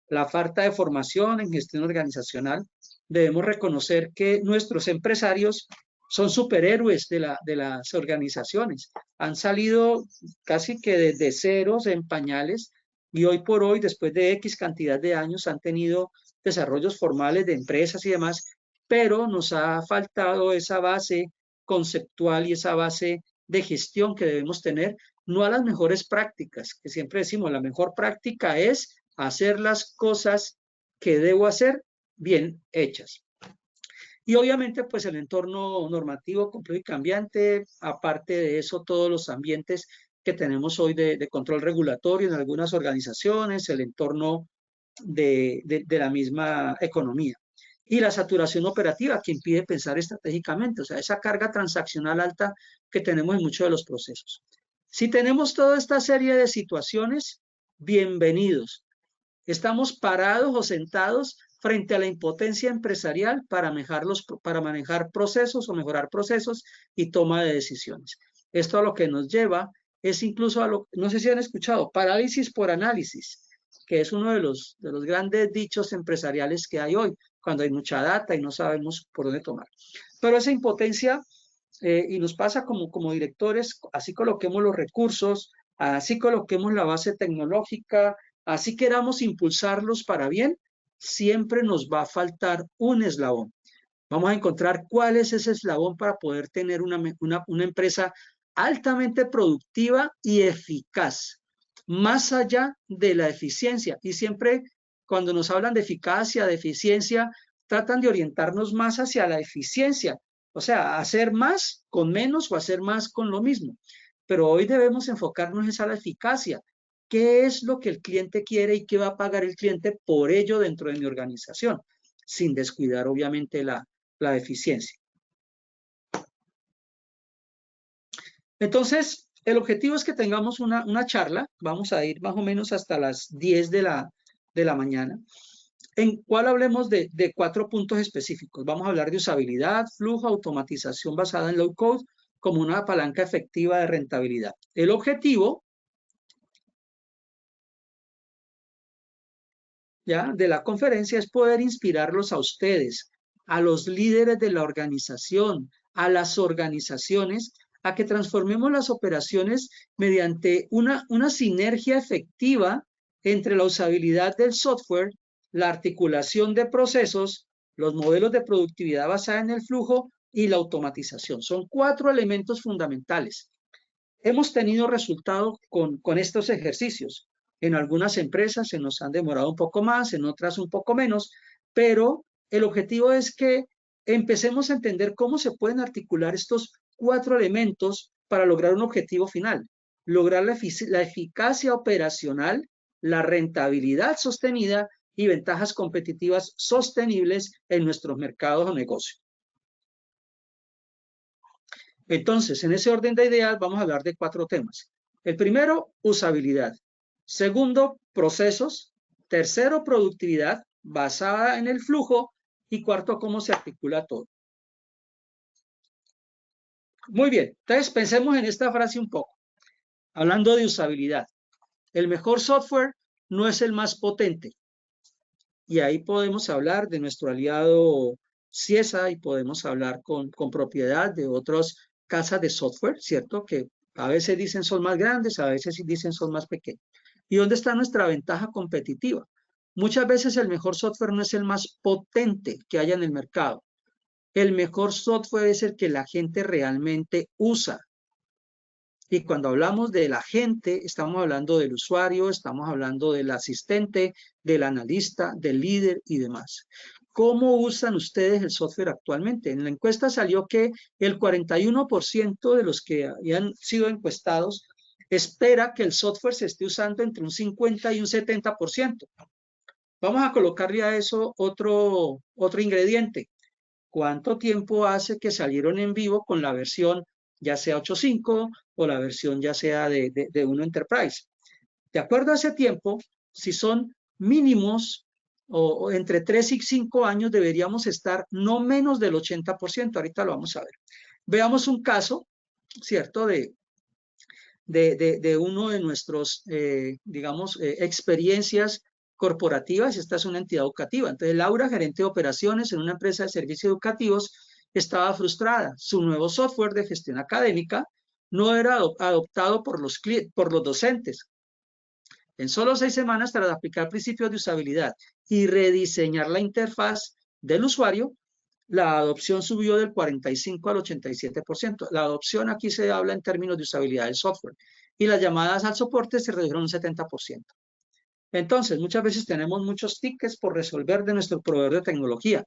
La falta de formación en gestión organizacional. Debemos reconocer que nuestros empresarios son superhéroes de las organizaciones. Han salido casi que desde ceros en pañales y hoy por hoy, después de X cantidad de años, han tenido desarrollos formales de empresas y demás, pero nos ha faltado esa base conceptual y esa base de gestión que debemos tener, no a las mejores prácticas, que siempre decimos, la mejor práctica es hacer las cosas que debo hacer bien hechas. Y obviamente, pues el entorno normativo complejo y cambiante, aparte de eso, todos los ambientes que tenemos hoy de control regulatorio en algunas organizaciones, el entorno de la misma economía. Y la saturación operativa que impide pensar estratégicamente, o sea, esa carga transaccional alta que tenemos en muchos de los procesos. Si tenemos toda esta serie de situaciones, bienvenidos. Estamos parados o sentados frente a la impotencia empresarial para manejar procesos o mejorar procesos y toma de decisiones. Esto a lo que nos lleva es incluso a lo, no sé si han escuchado, parálisis por análisis, que es uno de los grandes dichos empresariales que hay hoy, cuando hay mucha data y no sabemos por dónde tomar. Pero esa impotencia, y nos pasa como directores, así coloquemos los recursos, así coloquemos la base tecnológica, así queramos impulsarlos para bien, siempre nos va a faltar un eslabón. Vamos a encontrar cuál es ese eslabón para poder tener una empresa altamente productiva y eficaz, más allá de la eficiencia. Y siempre cuando nos hablan de eficacia, de eficiencia, tratan de orientarnos más hacia la eficiencia, o sea, hacer más con menos o hacer más con lo mismo. Pero hoy debemos enfocarnos en la eficacia. ¿Qué es lo que el cliente quiere y qué va a pagar el cliente por ello dentro de mi organización? Sin descuidar, obviamente, la eficiencia. Entonces, el objetivo es que tengamos una charla. Vamos a ir más o menos hasta las 10 de la mañana, en cual hablemos de 4 puntos específicos. Vamos a hablar de usabilidad, flujo, automatización basada en low code como una palanca efectiva de rentabilidad. El objetivo de la conferencia es poder inspirarlos a ustedes, a los líderes de la organización, a las organizaciones, a que transformemos las operaciones mediante una sinergia efectiva entre la usabilidad del software, la articulación de procesos, los modelos de productividad basada en el flujo y la automatización. Son 4 elementos fundamentales. Hemos tenido resultados con estos ejercicios. En algunas empresas se nos han demorado un poco más, en otras un poco menos, pero el objetivo es que empecemos a entender cómo se pueden articular estos 4 elementos para lograr un objetivo final. Lograr la eficacia operacional, la rentabilidad sostenida y ventajas competitivas sostenibles en nuestros mercados o negocios. Entonces, en ese orden de ideas vamos a hablar de 4 temas. El primero, usabilidad. Segundo, procesos. Tercero, productividad basada en el flujo. Y cuarto, cómo se articula todo. Muy bien, entonces pensemos en esta frase un poco. Hablando de usabilidad. El mejor software no es el más potente. Y ahí podemos hablar de nuestro aliado Ciesa y podemos hablar con propiedad de otras casas de software, ¿cierto? Que a veces dicen son más grandes, a veces dicen son más pequeños. ¿Y dónde está nuestra ventaja competitiva? Muchas veces el mejor software no es el más potente que haya en el mercado. El mejor software es el que la gente realmente usa. Y cuando hablamos de la gente, estamos hablando del usuario, estamos hablando del asistente, del analista, del líder y demás. ¿Cómo usan ustedes el software actualmente? En la encuesta salió que el 41% de los que habían sido encuestados espera que el software se esté usando entre un 50 y un 70%. Vamos a colocarle a eso otro ingrediente. ¿Cuánto tiempo hace que salieron en vivo con la versión ya sea 8.5 o la versión ya sea de 1 Enterprise? De acuerdo a ese tiempo, si son mínimos o entre 3 y 5 años, deberíamos estar no menos del 80%. Ahorita lo vamos a ver. Veamos un caso, ¿cierto? De uno de nuestros, digamos, experiencias corporativas. Esta es una entidad educativa. Entonces, Laura, gerente de operaciones en una empresa de servicios educativos, estaba frustrada. Su nuevo software de gestión académica no era adoptado por los docentes. En solo 6 semanas, tras aplicar principios de usabilidad y rediseñar la interfaz del usuario, la adopción subió del 45 al 87%. La adopción aquí se habla en términos de usabilidad del software. Y las llamadas al soporte se redujeron un 70%. Entonces, muchas veces tenemos muchos tickets por resolver de nuestro proveedor de tecnología,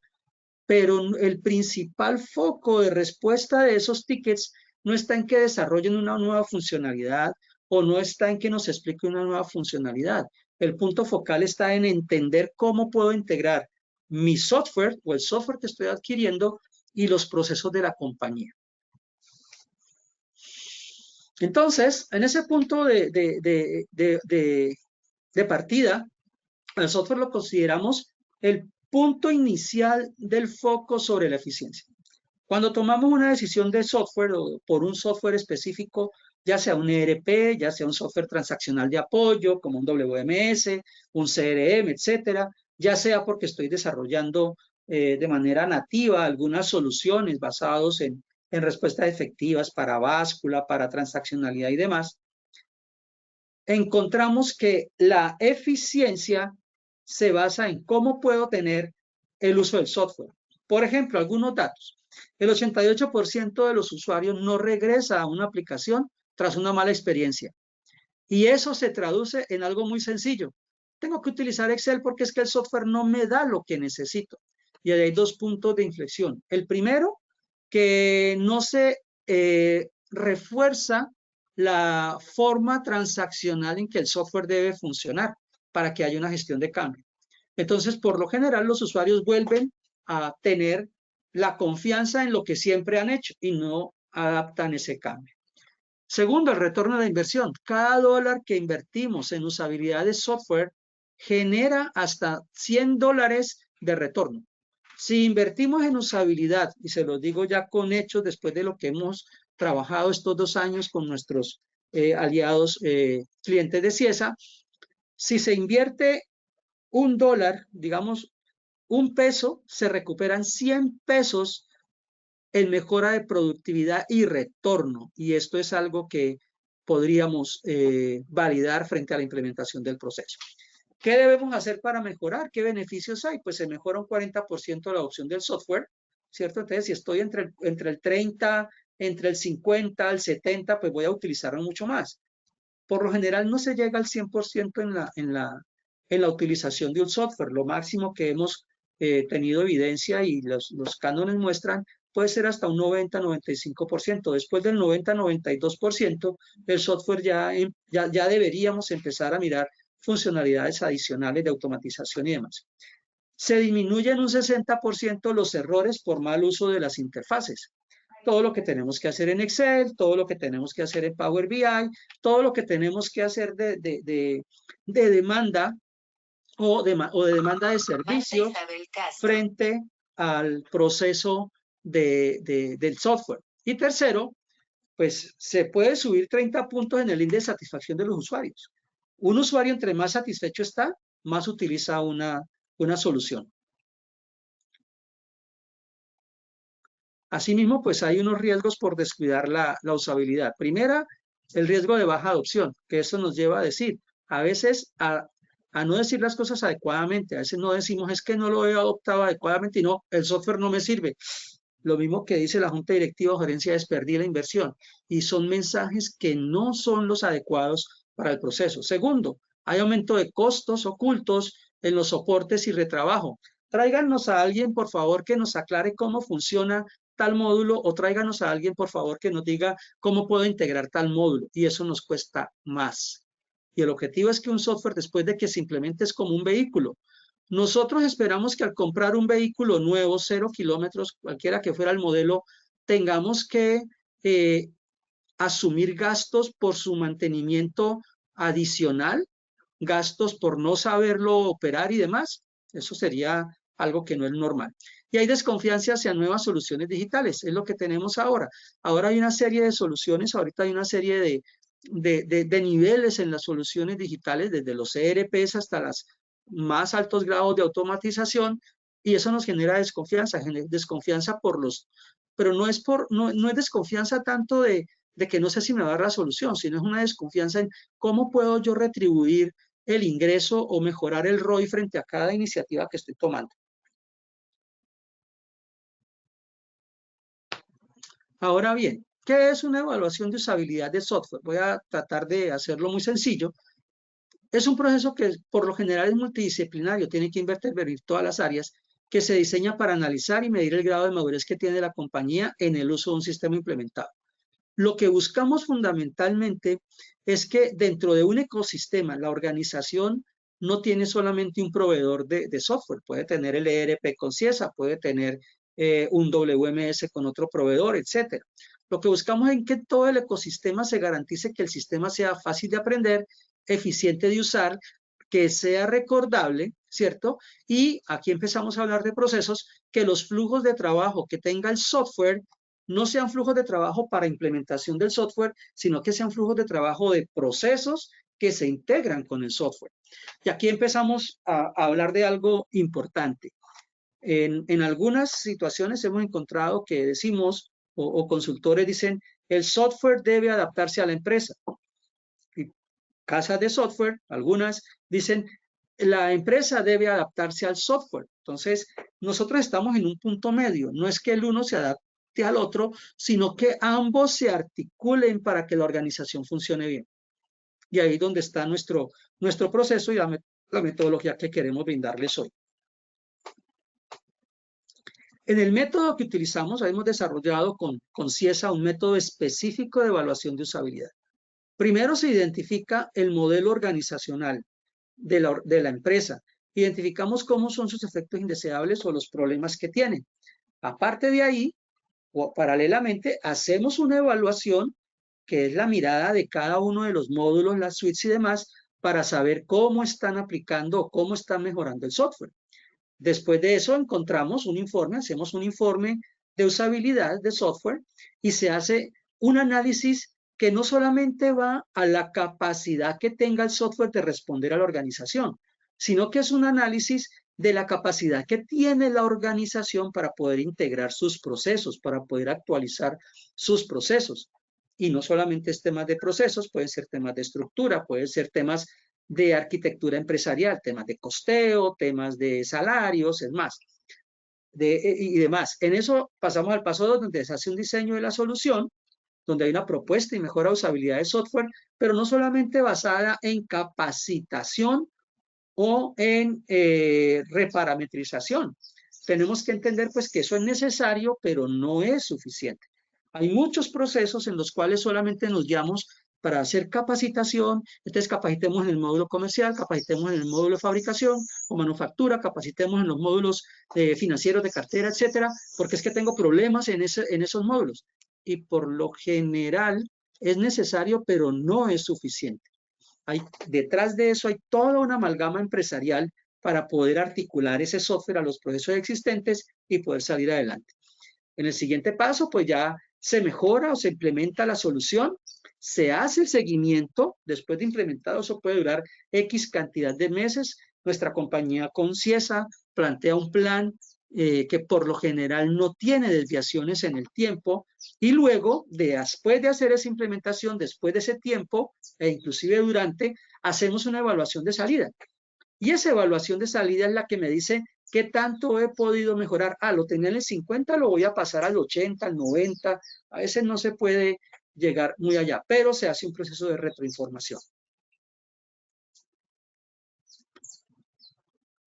pero el principal foco de respuesta de esos tickets no está en que desarrollen una nueva funcionalidad o no está en que nos explique una nueva funcionalidad. El punto focal está en entender cómo puedo integrar mi software o el software que estoy adquiriendo y los procesos de la compañía. Entonces, en ese punto de partida, el software lo consideramos el punto inicial del foco sobre la eficiencia. Cuando tomamos una decisión de software o por un software específico, ya sea un ERP, ya sea un software transaccional de apoyo, como un WMS, un CRM, etcétera, ya sea porque estoy desarrollando de manera nativa algunas soluciones basadas en respuestas efectivas para báscula, para transaccionalidad y demás, encontramos que la eficiencia se basa en cómo puedo tener el uso del software. Por ejemplo, algunos datos. El 88% de los usuarios no regresa a una aplicación tras una mala experiencia. Y eso se traduce en algo muy sencillo. Tengo que utilizar Excel porque es que el software no me da lo que necesito. Y hay 2 puntos de inflexión. El primero, que no se refuerza la forma transaccional en que el software debe funcionar para que haya una gestión de cambio. Entonces, por lo general, los usuarios vuelven a tener la confianza en lo que siempre han hecho y no adaptan ese cambio. Segundo, el retorno de la inversión. Cada dólar que invertimos en usabilidad de software genera hasta $100 de retorno. Si invertimos en usabilidad, y se los digo ya con hechos después de lo que hemos trabajado estos 2 años con nuestros aliados clientes de Ciesa, si se invierte $1, digamos, $1, se recuperan 100 pesos en mejora de productividad y retorno. Y esto es algo que podríamos validar frente a la implementación del proceso. ¿Qué debemos hacer para mejorar? ¿Qué beneficios hay? Pues se mejora un 40% la adopción del software, ¿cierto? Entonces, si estoy entre el 30, entre el 50, el 70, pues voy a utilizarlo mucho más. Por lo general no se llega al 100% en la utilización de un software. Lo máximo que hemos tenido evidencia y los cánones muestran puede ser hasta un 90-95%. Después del 90-92%, el software ya deberíamos empezar a mirar funcionalidades adicionales de automatización y demás. Se disminuyen un 60% los errores por mal uso de las interfaces. Todo lo que tenemos que hacer en Excel, todo lo que tenemos que hacer en Power BI, todo lo que tenemos que hacer de demanda o de demanda de servicio frente al proceso del software. Y tercero, pues se puede subir 30 puntos en el índice de satisfacción de los usuarios. Un usuario entre más satisfecho está, más utiliza una solución. Asimismo, pues hay unos riesgos por descuidar la usabilidad. Primera, el riesgo de baja adopción, que eso nos lleva a decir, a veces a no decir las cosas adecuadamente. A veces no decimos, es que no lo he adoptado adecuadamente y no, el software no me sirve. Lo mismo que dice la Junta Directiva o Gerencia es perdí la inversión. Y son mensajes que no son los adecuados para el proceso. Segundo, hay aumento de costos ocultos en los soportes y retrabajo. Tráiganos a alguien, por favor, que nos aclare cómo funciona tal módulo o tráiganos a alguien, por favor, que nos diga cómo puedo integrar tal módulo. Y eso nos cuesta más. Y el objetivo es que un software, después de que se implemente, es como un vehículo. Nosotros esperamos que al comprar un vehículo nuevo, 0 kilómetros, cualquiera que fuera el modelo, tengamos que asumir gastos por su mantenimiento adicional gastos por no saberlo operar y demás. Eso sería algo que no es normal. Y hay desconfianza hacia nuevas soluciones digitales, es lo que tenemos ahora. Ahora hay una serie de soluciones, ahorita hay una serie de niveles en las soluciones digitales, desde los ERPs hasta los más altos grados de automatización, y eso nos genera desconfianza por los, pero no es desconfianza tanto de que no sé si me va a dar la solución, sino es una desconfianza en cómo puedo yo retribuir el ingreso o mejorar el ROI frente a cada iniciativa que estoy tomando. Ahora bien, ¿qué es una evaluación de usabilidad de software? Voy a tratar de hacerlo muy sencillo. Es un proceso que por lo general es multidisciplinario, tiene que intervenir todas las áreas, que se diseña para analizar y medir el grado de madurez que tiene la compañía en el uso de un sistema implementado. Lo que buscamos fundamentalmente es que dentro de un ecosistema, la organización no tiene solamente un proveedor de software, puede tener el ERP con CIESA, puede tener un WMS con otro proveedor, etc. Lo que buscamos es que todo el ecosistema se garantice que el sistema sea fácil de aprender, eficiente de usar, que sea recordable, ¿cierto? Y aquí empezamos a hablar de procesos, que los flujos de trabajo que tenga el software no sean flujos de trabajo para implementación del software, sino que sean flujos de trabajo de procesos que se integran con el software. Y aquí empezamos a hablar de algo importante. En algunas situaciones hemos encontrado que decimos, o consultores dicen, el software debe adaptarse a la empresa. Y casas de software, algunas dicen, la empresa debe adaptarse al software. Entonces, nosotros estamos en un punto medio. No es que el uno se adapte al otro, sino que ambos se articulen para que la organización funcione bien. Y ahí es donde está nuestro proceso y la metodología que queremos brindarles hoy. En el método que utilizamos, hemos desarrollado con CIESA un método específico de evaluación de usabilidad. Primero se identifica el modelo organizacional de la empresa. Identificamos cómo son sus efectos indeseables o los problemas que tienen. Aparte de ahí, o paralelamente, hacemos una evaluación que es la mirada de cada uno de los módulos, las suites y demás, para saber cómo están aplicando o cómo están mejorando el software. Después de eso encontramos un informe, hacemos un informe de usabilidad de software y se hace un análisis que no solamente va a la capacidad que tenga el software de responder a la organización, sino que es un análisis de la capacidad que tiene la organización para poder integrar sus procesos, para poder actualizar sus procesos. Y no solamente es temas de procesos, pueden ser temas de estructura, pueden ser temas de arquitectura empresarial, temas de costeo, temas de salarios, es más, y demás. En eso pasamos al paso 2, donde se hace un diseño de la solución, donde hay una propuesta y mejora de usabilidad de software, pero no solamente basada en capacitación o en reparametrización. Tenemos que entender pues que eso es necesario, pero no es suficiente. Hay muchos procesos en los cuales solamente nos guiamos para hacer capacitación, entonces capacitemos en el módulo comercial, capacitemos en el módulo de fabricación o manufactura, capacitemos en los módulos financieros de cartera, etcétera, porque es que tengo problemas en esos módulos. Y por lo general es necesario, pero no es suficiente. Detrás de eso hay toda una amalgama empresarial para poder articular ese software a los procesos existentes y poder salir adelante. En el siguiente paso, pues ya se mejora o se implementa la solución, se hace el seguimiento, después de implementado, eso puede durar X cantidad de meses. Nuestra compañía con CIESA plantea un plan que por lo general no tiene desviaciones en el tiempo, y luego, después de hacer esa implementación, después de ese tiempo, e inclusive durante, hacemos una evaluación de salida. Y esa evaluación de salida es la que me dice qué tanto he podido mejorar. Lo tenía en el 50, lo voy a pasar al 80, al 90, a veces no se puede llegar muy allá, pero se hace un proceso de retroinformación.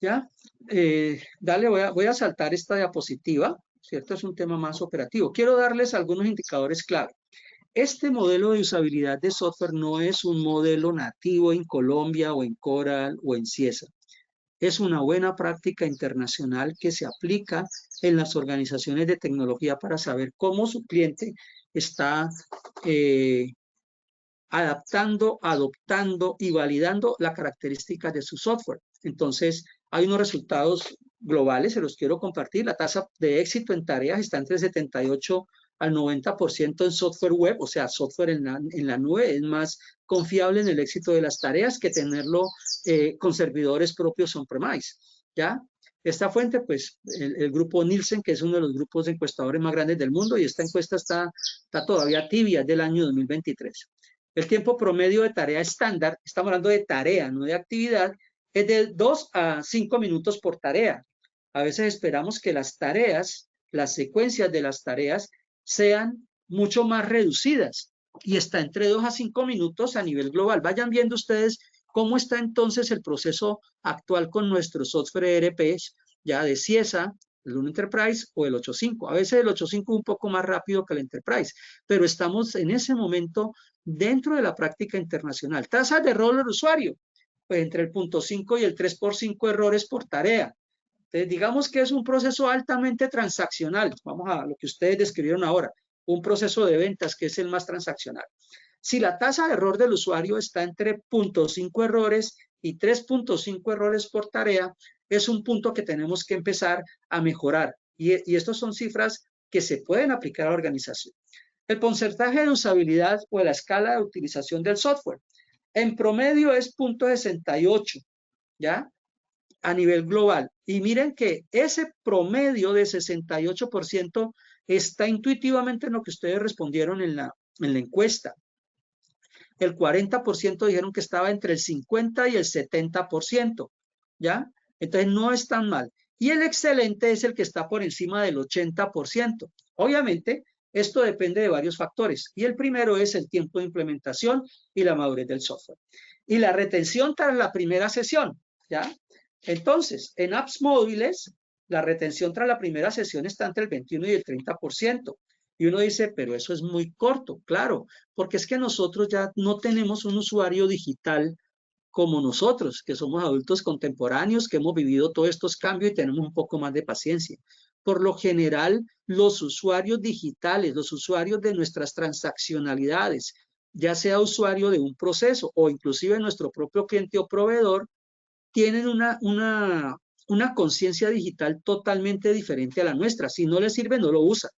¿Ya? Voy a saltar esta diapositiva, ¿cierto? Es un tema más operativo. Quiero darles algunos indicadores clave. Este modelo de usabilidad de software no es un modelo nativo en Colombia o en Coral o en CIESA. Es una buena práctica internacional que se aplica en las organizaciones de tecnología para saber cómo su cliente está adaptando, adoptando y validando las características de su software. Entonces, hay unos resultados globales, se los quiero compartir. La tasa de éxito en tareas está entre 78 al 90% en software web, o sea, software en la nube. Es más confiable en el éxito de las tareas que tenerlo con servidores propios on-premise, ¿ya? Esta fuente, pues, el grupo Nielsen, que es uno de los grupos de encuestadores más grandes del mundo, y esta encuesta está todavía tibia, es del año 2023. El tiempo promedio de tarea estándar, estamos hablando de tarea, no de actividad, es de 2 a 5 minutos por tarea. A veces esperamos que las tareas, las secuencias de las tareas, sean mucho más reducidas, y está entre 2 a 5 minutos a nivel global. Vayan viendo ustedes cómo está entonces el proceso actual con nuestro software ERPs, ya de CIESA, el 1 Enterprise o el 8.5. A veces el 8.5 un poco más rápido que el Enterprise, pero estamos en ese momento dentro de la práctica internacional. Tasa de error del usuario, pues entre el 0.5 y el 3x5 errores por tarea. Entonces, digamos que es un proceso altamente transaccional. Vamos a lo que ustedes describieron ahora, un proceso de ventas que es el más transaccional. Si la tasa de error del usuario está entre 0.5 errores y 3.5 errores por tarea, es un punto que tenemos que empezar a mejorar. Y estas son cifras que se pueden aplicar a la organización. El porcentaje de usabilidad o la escala de utilización del software. En promedio es 0.68, ¿ya? A nivel global. Y miren que ese promedio de 68% está intuitivamente en lo que ustedes respondieron en la encuesta. El 40% dijeron que estaba entre el 50 y el 70%, ¿ya? Entonces no es tan mal. Y el excelente es el que está por encima del 80%. Obviamente, esto depende de varios factores. Y el primero es el tiempo de implementación y la madurez del software. Y la retención tras la primera sesión, ¿ya? Entonces, en apps móviles, la retención tras la primera sesión está entre el 21 y el 30%. Y uno dice, pero eso es muy corto. Claro, porque es que nosotros ya no tenemos un usuario digital como nosotros, que somos adultos contemporáneos, que hemos vivido todos estos cambios y tenemos un poco más de paciencia. Por lo general, los usuarios digitales, los usuarios de nuestras transaccionalidades, ya sea usuario de un proceso o inclusive nuestro propio cliente o proveedor, tienen una conciencia digital totalmente diferente a la nuestra. Si no les sirve, no lo usan,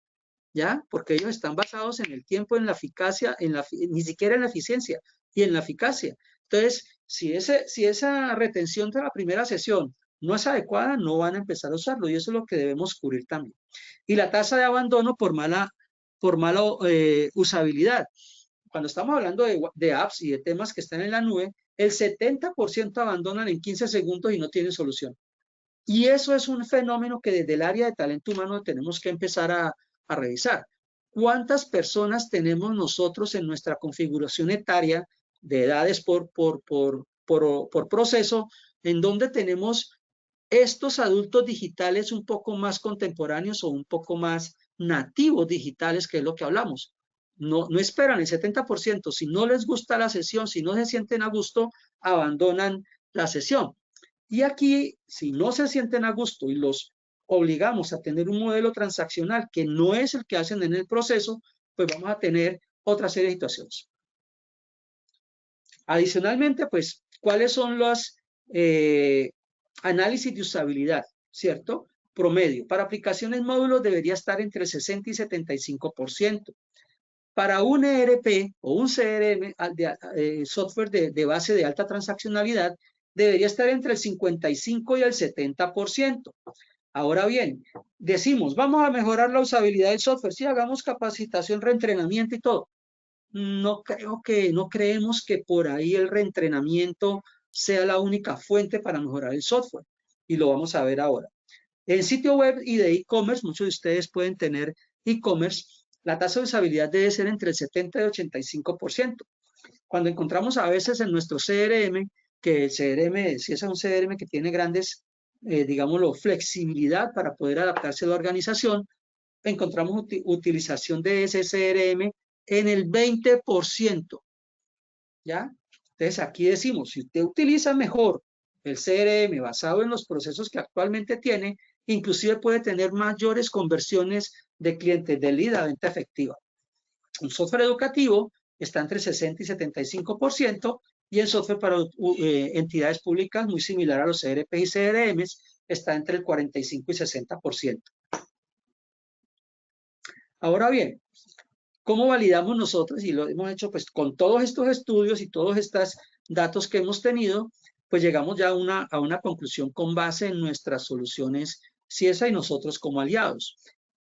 ¿ya? Porque ellos están basados en el tiempo, en la eficacia, ni siquiera en la eficiencia, y en la eficacia. Entonces, si esa retención de la primera sesión no es adecuada, no van a empezar a usarlo, y eso es lo que debemos cubrir también. Y la tasa de abandono por mala usabilidad. Cuando estamos hablando de apps y de temas que están en la nube, el 70% abandonan en 15 segundos y no tienen solución. Y eso es un fenómeno que desde el área de talento humano tenemos que empezar a revisar. ¿Cuántas personas tenemos nosotros en nuestra configuración etaria de edades por proceso, en donde tenemos estos adultos digitales un poco más contemporáneos o un poco más nativos digitales, que es lo que hablamos? No esperan el 70%. Si no les gusta la sesión, si no se sienten a gusto, abandonan la sesión. Y aquí, si no se sienten a gusto y los obligamos a tener un modelo transaccional que no es el que hacen en el proceso, pues vamos a tener otra serie de situaciones. Adicionalmente, pues, ¿cuáles son los análisis de usabilidad? ¿Cierto? Promedio. Para aplicaciones módulos debería estar entre 60 y 75%. Para un ERP o un CRM, software de base de alta transaccionalidad, debería estar entre el 55 y el 70%. Ahora bien, decimos, vamos a mejorar la usabilidad del software. Sí, hagamos capacitación, reentrenamiento y todo. No creemos que por ahí el reentrenamiento sea la única fuente para mejorar el software. Y lo vamos a ver ahora. En sitio web y de e-commerce, muchos de ustedes pueden tener e-commerce, la tasa de usabilidad debe ser entre el 70 y el 85%. Cuando encontramos a veces en nuestro CRM, que el CRM, si es un CRM que tiene grandes, digámoslo, flexibilidad para poder adaptarse a la organización, encontramos utilización de ese CRM en el 20%. ¿Ya? Entonces aquí decimos, si usted utiliza mejor el CRM basado en los procesos que actualmente tiene, inclusive puede tener mayores conversiones de clientes de lead a venta efectiva. Un software educativo está entre 60 y 75%, y el software para entidades públicas, muy similar a los ERP y CRMs, está entre el 45 y 60%. Ahora bien, ¿cómo validamos nosotros? Y lo hemos hecho pues con todos estos estudios y todos estos datos que hemos tenido, pues llegamos ya a una conclusión con base en nuestras soluciones CIESA y nosotros como aliados.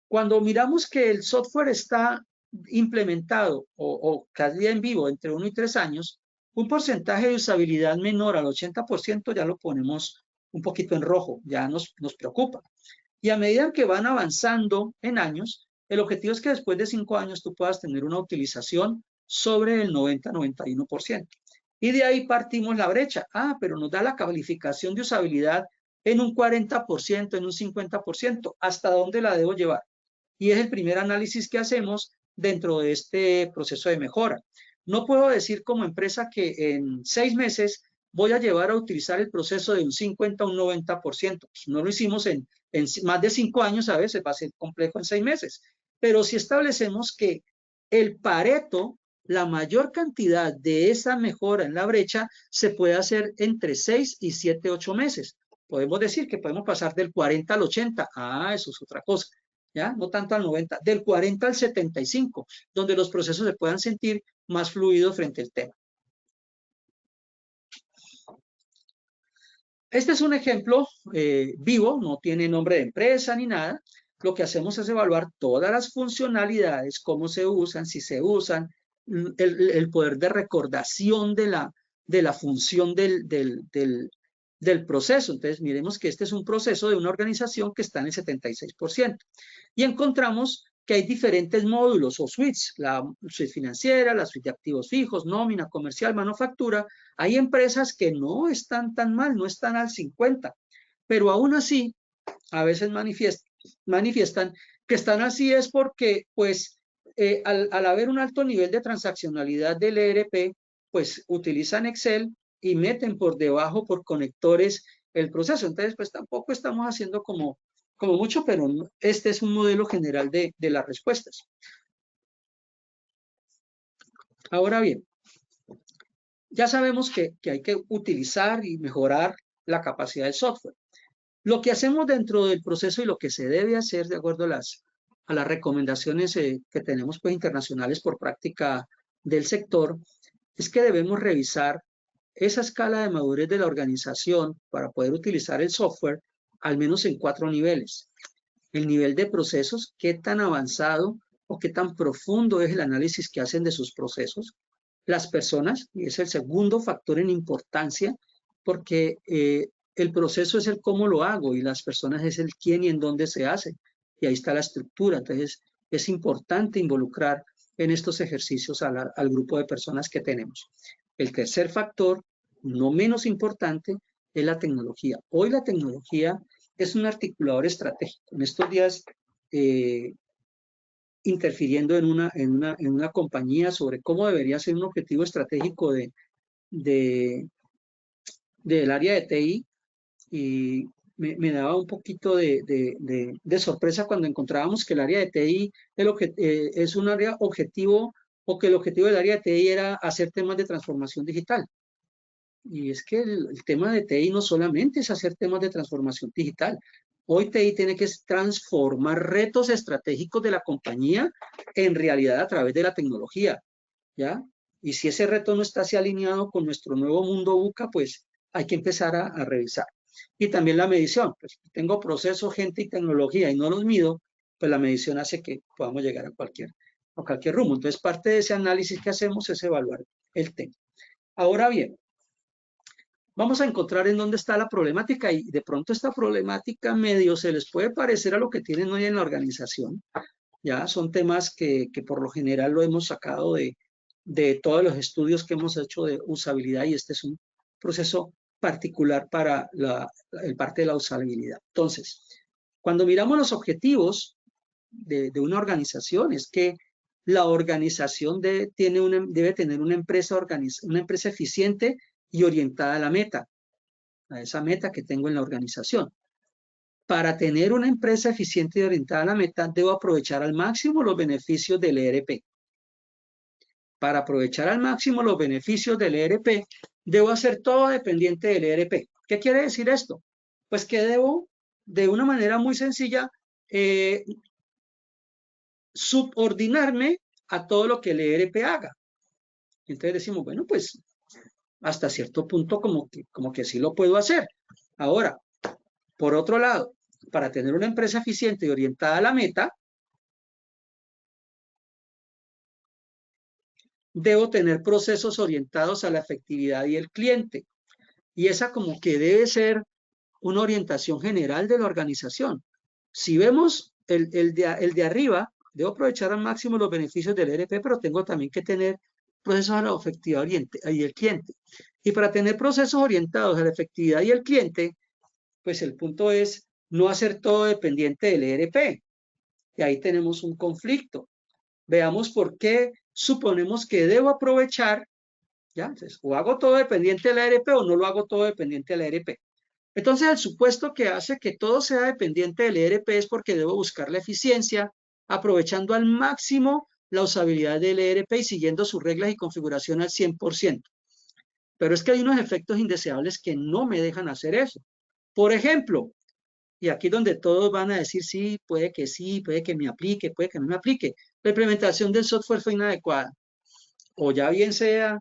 Cuando miramos que el software está implementado o casi en vivo entre 1 y 3 años, un porcentaje de usabilidad menor al 80% ya lo ponemos un poquito en rojo, ya nos preocupa. Y a medida que van avanzando en años, el objetivo es que después de 5 años tú puedas tener una utilización sobre el 90-91%. Y de ahí partimos la brecha. Pero nos da la calificación de usabilidad en un 40%, en un 50%. ¿Hasta dónde la debo llevar? Y es el primer análisis que hacemos dentro de este proceso de mejora. No puedo decir como empresa que en 6 meses voy a llevar a utilizar el proceso de un 50 a un 90%. Pues no lo hicimos en más de 5 años, a veces va a ser complejo en 6 meses. Pero si establecemos que el Pareto, la mayor cantidad de esa mejora en la brecha, se puede hacer entre 6 y 7, 8 meses. Podemos decir que podemos pasar del 40 al 80. Eso es otra cosa. ¿Ya? No tanto al 90, del 40 al 75, donde los procesos se puedan sentir más fluidos frente al tema. Este es un ejemplo vivo, no tiene nombre de empresa ni nada. Lo que hacemos es evaluar todas las funcionalidades, cómo se usan, si se usan, el poder de recordación de la función del proceso. Entonces, miremos que este es un proceso de una organización que está en el 76%. Y encontramos que hay diferentes módulos o suites, la suite financiera, la suite de activos fijos, nómina, comercial, manufactura. Hay empresas que no están tan mal, no están al 50%, pero aún así, a veces manifiestan que están así es porque, pues, al haber un alto nivel de transaccionalidad del ERP, pues utilizan Excel y meten por debajo, por conectores, el proceso. Entonces, pues tampoco estamos haciendo como mucho, pero este es un modelo general de las respuestas. Ahora bien, ya sabemos que hay que utilizar y mejorar la capacidad del software. Lo que hacemos dentro del proceso y lo que se debe hacer de acuerdo a las recomendaciones que tenemos pues internacionales por práctica del sector, es que debemos revisar esa escala de madurez de la organización para poder utilizar el software al menos en 4 niveles. El nivel de procesos, qué tan avanzado o qué tan profundo es el análisis que hacen de sus procesos. Las personas, y es el segundo factor en importancia, porque el proceso es el cómo lo hago y las personas es el quién y en dónde se hace. Y ahí está la estructura. Entonces, es importante involucrar en estos ejercicios al grupo de personas que tenemos. El tercer factor, no menos importante, es la tecnología. Hoy la tecnología es un articulador estratégico. En estos días, interfiriendo en una compañía sobre cómo debería ser un objetivo estratégico del área de TI, y me daba un poquito de sorpresa cuando encontrábamos que el área de TI es un área objetivo, o que el objetivo del área de TI era hacer temas de transformación digital. Y es que el tema de TI no solamente es hacer temas de transformación digital. Hoy TI tiene que transformar retos estratégicos de la compañía en realidad a través de la tecnología, ¿ya? Y si ese reto no está así alineado con nuestro nuevo mundo VUCA, pues hay que empezar a revisar. Y también la medición. Pues tengo proceso, gente y tecnología y no los mido, pues la medición hace que podamos llegar a cualquier rumbo. Entonces, parte de ese análisis que hacemos es evaluar el tema. Ahora bien, vamos a encontrar en dónde está la problemática, y de pronto esta problemática medio se les puede parecer a lo que tienen hoy en la organización. Ya son temas que por lo general lo hemos sacado de todos los estudios que hemos hecho de usabilidad, y este es un proceso particular para el parte de la usabilidad. Entonces, cuando miramos los objetivos de una organización, es que la organización debe tener una empresa eficiente y orientada a la meta, a esa meta que tengo en la organización. Para tener una empresa eficiente y orientada a la meta, debo aprovechar al máximo los beneficios del ERP. para aprovechar al máximo los beneficios del ERP, debo hacer todo dependiente del ERP. ¿Qué quiere decir esto? Pues que debo, de una manera muy sencilla, subordinarme a todo lo que el ERP haga. Entonces decimos, bueno, pues hasta cierto punto como que sí lo puedo hacer. Ahora, por otro lado, para tener una empresa eficiente y orientada a la meta, debo tener procesos orientados a la efectividad y el cliente. Y esa como que debe ser una orientación general de la organización. Si vemos el de arriba, debo aprovechar al máximo los beneficios del ERP, pero tengo también que tener procesos a la efectividad y el cliente. Y para tener procesos orientados a la efectividad y el cliente, pues el punto es no hacer todo dependiente del ERP. Y ahí tenemos un conflicto. Veamos por qué suponemos que debo aprovechar, ¿ya? Entonces, o hago todo dependiente de la ERP o no lo hago todo dependiente de la ERP. Entonces, el supuesto que hace que todo sea dependiente del ERP es porque debo buscar la eficiencia, aprovechando al máximo la usabilidad del ERP y siguiendo sus reglas y configuración al 100%. Pero es que hay unos efectos indeseables que no me dejan hacer eso. Por ejemplo, y aquí donde todos van a decir sí, puede que me aplique, puede que no me aplique, la implementación del software fue inadecuada. O ya bien sea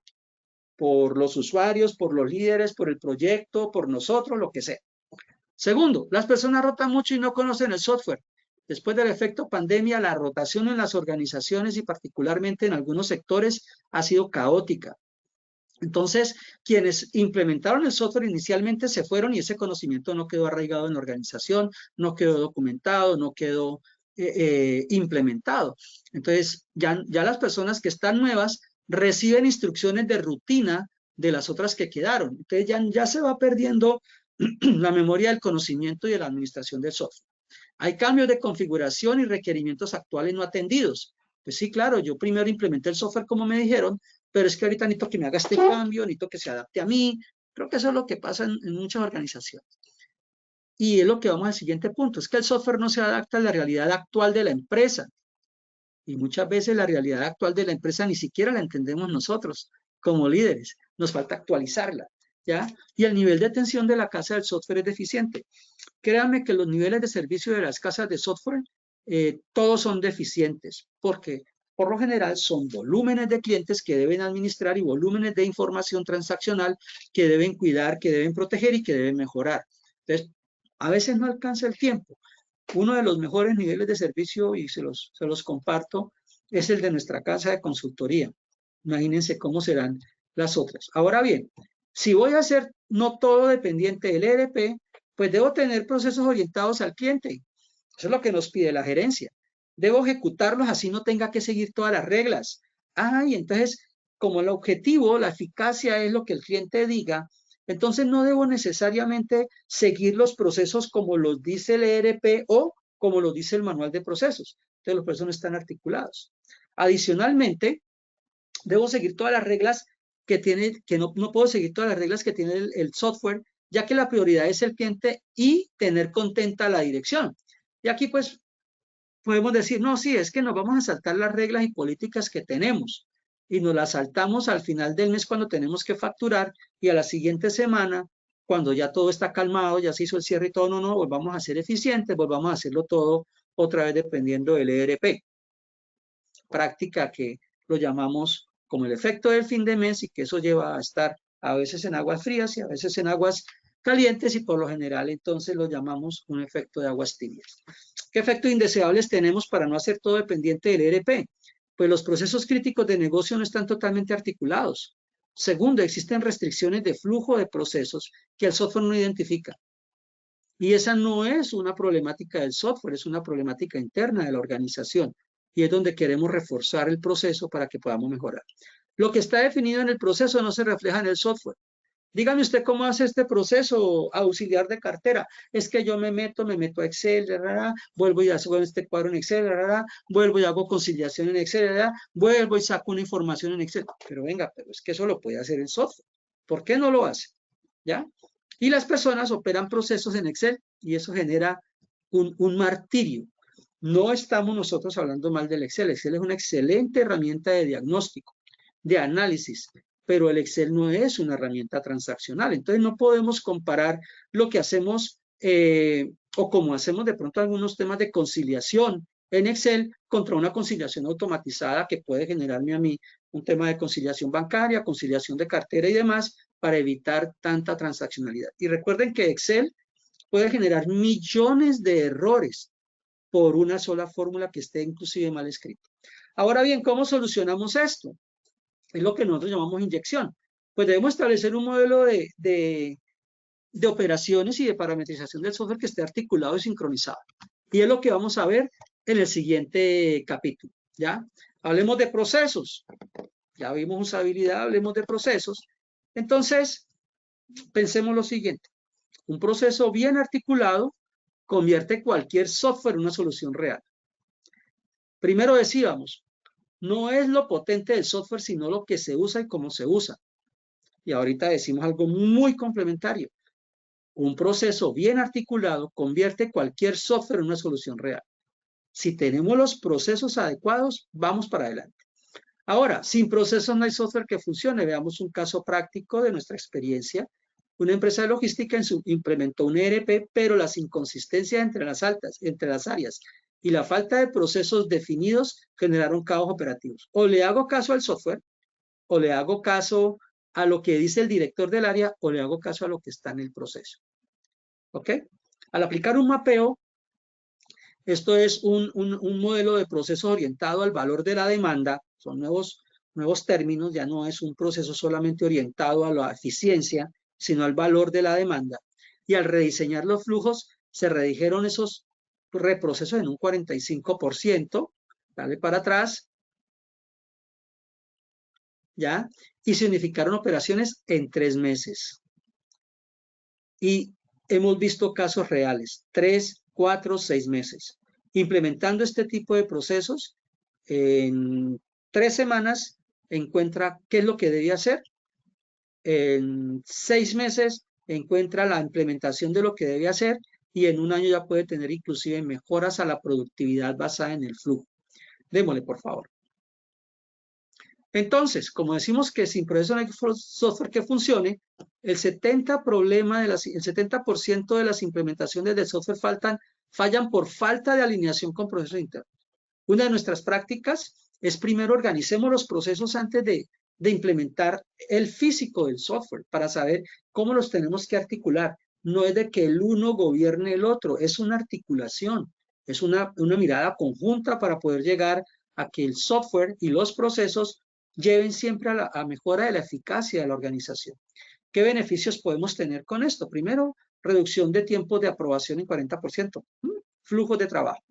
por los usuarios, por los líderes, por el proyecto, por nosotros, lo que sea. Segundo, las personas rotan mucho y no conocen el software. Después del efecto pandemia, la rotación en las organizaciones y particularmente en algunos sectores ha sido caótica. Entonces, quienes implementaron el software inicialmente se fueron y ese conocimiento no quedó arraigado en la organización, no quedó documentado, no quedó implementado. Entonces, ya las personas que están nuevas reciben instrucciones de rutina de las otras que quedaron. Entonces, ya se va perdiendo la memoria del conocimiento y de la administración del software. Hay cambios de configuración y requerimientos actuales no atendidos. Pues sí, claro, yo primero implementé el software como me dijeron, pero es que ahorita necesito que me haga este cambio, necesito que se adapte a mí. Creo que eso es lo que pasa en muchas organizaciones. Y es lo que vamos al siguiente punto, es que el software no se adapta a la realidad actual de la empresa. Y muchas veces la realidad actual de la empresa ni siquiera la entendemos nosotros como líderes. Nos falta actualizarla, ¿ya? Y el nivel de atención de la casa del software es deficiente. Créanme que los niveles de servicio de las casas de software, todos son deficientes, porque por lo general son volúmenes de clientes que deben administrar y volúmenes de información transaccional que deben cuidar, que deben proteger y que deben mejorar. Entonces, a veces no alcanza el tiempo. Uno de los mejores niveles de servicio, y se los comparto, es el de nuestra casa de consultoría. Imagínense cómo serán las otras. Ahora bien, si voy a hacer no todo dependiente del ERP, pues debo tener procesos orientados al cliente. Eso es lo que nos pide la gerencia. Debo ejecutarlos así no tenga que seguir todas las reglas. Y entonces, como el objetivo, la eficacia es lo que el cliente diga, entonces no debo necesariamente seguir los procesos como los dice el ERP o como los dice el manual de procesos. Entonces los procesos no están articulados. Adicionalmente, debo seguir todas las reglas no puedo seguir todas las reglas que tiene el software, ya que la prioridad es el cliente y tener contenta la dirección. Y aquí pues podemos decir, no, sí, es que nos vamos a saltar las reglas y políticas que tenemos y nos las saltamos al final del mes cuando tenemos que facturar y a la siguiente semana, cuando ya todo está calmado, ya se hizo el cierre y todo, no, volvamos a ser eficientes, volvamos a hacerlo todo otra vez dependiendo del ERP. Práctica que lo llamamos como el efecto del fin de mes y que eso lleva a estar a veces en aguas frías y a veces en aguas calientes y por lo general entonces lo llamamos un efecto de aguas tibias. ¿Qué efectos indeseables tenemos para no hacer todo dependiente del ERP? Pues los procesos críticos de negocio no están totalmente articulados. Segundo, existen restricciones de flujo de procesos que el software no identifica. Y esa no es una problemática del software, es una problemática interna de la organización. Y es donde queremos reforzar el proceso para que podamos mejorar. Lo que está definido en el proceso no se refleja en el software. Dígame usted cómo hace este proceso auxiliar de cartera. Es que yo me meto a Excel, vuelvo y hago este cuadro en Excel, vuelvo y hago conciliación en Excel, vuelvo y saco una información en Excel. Pero venga, pero es que eso lo puede hacer el software. ¿Por qué no lo hace? ¿Ya? Y las personas operan procesos en Excel y eso genera un martirio. No estamos nosotros hablando mal del Excel. Excel es una excelente herramienta de diagnóstico. de análisis, pero el Excel no es una herramienta transaccional. Entonces no podemos comparar lo que hacemos o como hacemos de pronto algunos temas de conciliación en Excel contra una conciliación automatizada que puede generarme a mí un tema de conciliación bancaria, conciliación de cartera y demás para evitar tanta transaccionalidad. Y recuerden que Excel puede generar millones de errores por una sola fórmula que esté inclusive mal escrita. Ahora bien, ¿cómo solucionamos esto? Es lo que nosotros llamamos inyección. Pues debemos establecer un modelo de operaciones y de parametrización del software que esté articulado y sincronizado. Y es lo que vamos a ver en el siguiente capítulo, ¿ya? Hablemos de procesos. Ya vimos usabilidad, hablemos de procesos. Entonces, pensemos lo siguiente. Un proceso bien articulado convierte cualquier software en una solución real. Primero decíamos, no es lo potente del software, sino lo que se usa y cómo se usa. Y ahorita decimos algo muy complementario. Un proceso bien articulado convierte cualquier software en una solución real. Si tenemos los procesos adecuados, vamos para adelante. Ahora, sin procesos no hay software que funcione. Veamos un caso práctico de nuestra experiencia. Una empresa de logística implementó un ERP, pero las inconsistencias entre las áreas y la falta de procesos definidos generaron caos operativos. O le hago caso al software, o le hago caso a lo que dice el director del área, o le hago caso a lo que está en el proceso. ¿Ok? Al aplicar un mapeo, esto es un modelo de proceso orientado al valor de la demanda, son nuevos términos, ya no es un proceso solamente orientado a la eficiencia, sino al valor de la demanda. Y al rediseñar los flujos, se redijeron esos reprocesos en un 45%, dale para atrás, ¿ya? Y se unificaron operaciones en 3 meses. Y hemos visto casos reales, 3, 4, 6 meses. Implementando este tipo de procesos, en 3 semanas encuentra qué es lo que debía hacer. En 6 meses encuentra la implementación de lo que debe hacer y en un año ya puede tener inclusive mejoras a la productividad basada en el flujo. Démosle, por favor. Entonces, como decimos que sin proceso no hay software que funcione, el 70% de las implementaciones del software fallan por falta de alineación con procesos internos. Una de nuestras prácticas es primero organicemos los procesos antes de implementar el físico del software para saber cómo los tenemos que articular. No es de que el uno gobierne el otro, es una articulación, es una mirada conjunta para poder llegar a que el software y los procesos lleven siempre a la mejora de la eficacia de la organización. ¿Qué beneficios podemos tener con esto? Primero, reducción de tiempos de aprobación en 40%, flujos de trabajo,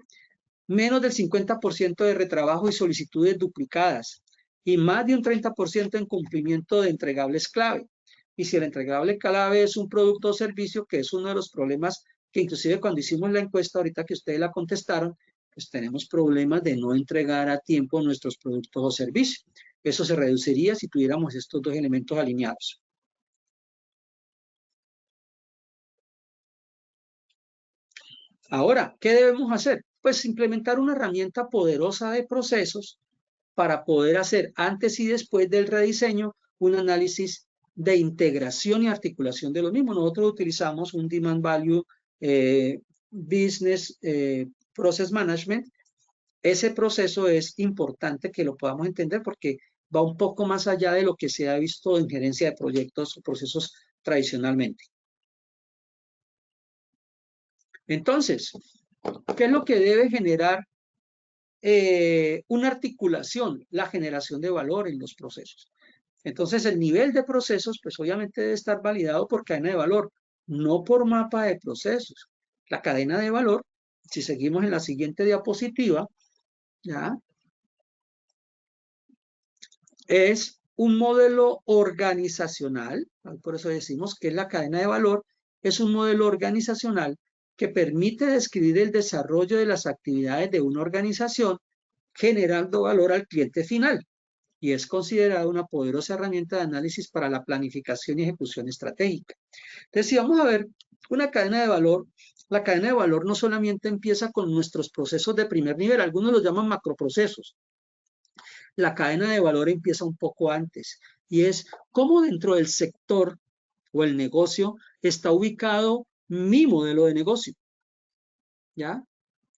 menos del 50% de retrabajo y solicitudes duplicadas, y más de un 30% en cumplimiento de entregables clave. Y si el entregable clave es un producto o servicio, que es uno de los problemas que inclusive cuando hicimos la encuesta, ahorita que ustedes la contestaron, pues tenemos problemas de no entregar a tiempo nuestros productos o servicios. Eso se reduciría si tuviéramos estos dos elementos alineados. Ahora, ¿qué debemos hacer? Pues implementar una herramienta poderosa de procesos para poder hacer antes y después del rediseño un análisis de integración y articulación de lo mismo. Nosotros utilizamos un Demand Value Business Process Management. Ese proceso es importante que lo podamos entender porque va un poco más allá de lo que se ha visto en gerencia de proyectos o procesos tradicionalmente. Entonces, ¿qué es lo que debe generar una articulación? La generación de valor en los procesos. Entonces, el nivel de procesos, pues obviamente debe estar validado por cadena de valor, no por mapa de procesos. La cadena de valor, si seguimos en la siguiente diapositiva, ¿ya? Es un modelo organizacional, por eso decimos que la cadena de valor es un modelo organizacional que permite describir el desarrollo de las actividades de una organización generando valor al cliente final y es considerada una poderosa herramienta de análisis para la planificación y ejecución estratégica. Entonces, si vamos a ver una cadena de valor, la cadena de valor no solamente empieza con nuestros procesos de primer nivel, algunos los llaman macroprocesos. la cadena de valor empieza un poco antes y es cómo dentro del sector o el negocio está ubicado mi modelo de negocio. ¿Ya?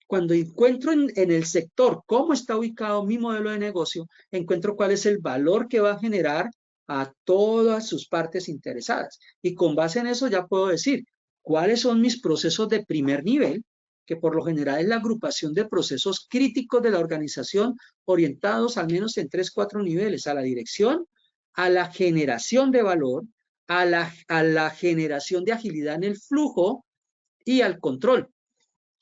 Cuando encuentro en el sector cómo está ubicado mi modelo de negocio, encuentro cuál es el valor que va a generar a todas sus partes interesadas. Y con base en eso ya puedo decir cuáles son mis procesos de primer nivel, que por lo general es la agrupación de procesos críticos de la organización orientados al menos en 3, 4 niveles, a la dirección, a la generación de valor, a la generación de agilidad en el flujo y al control.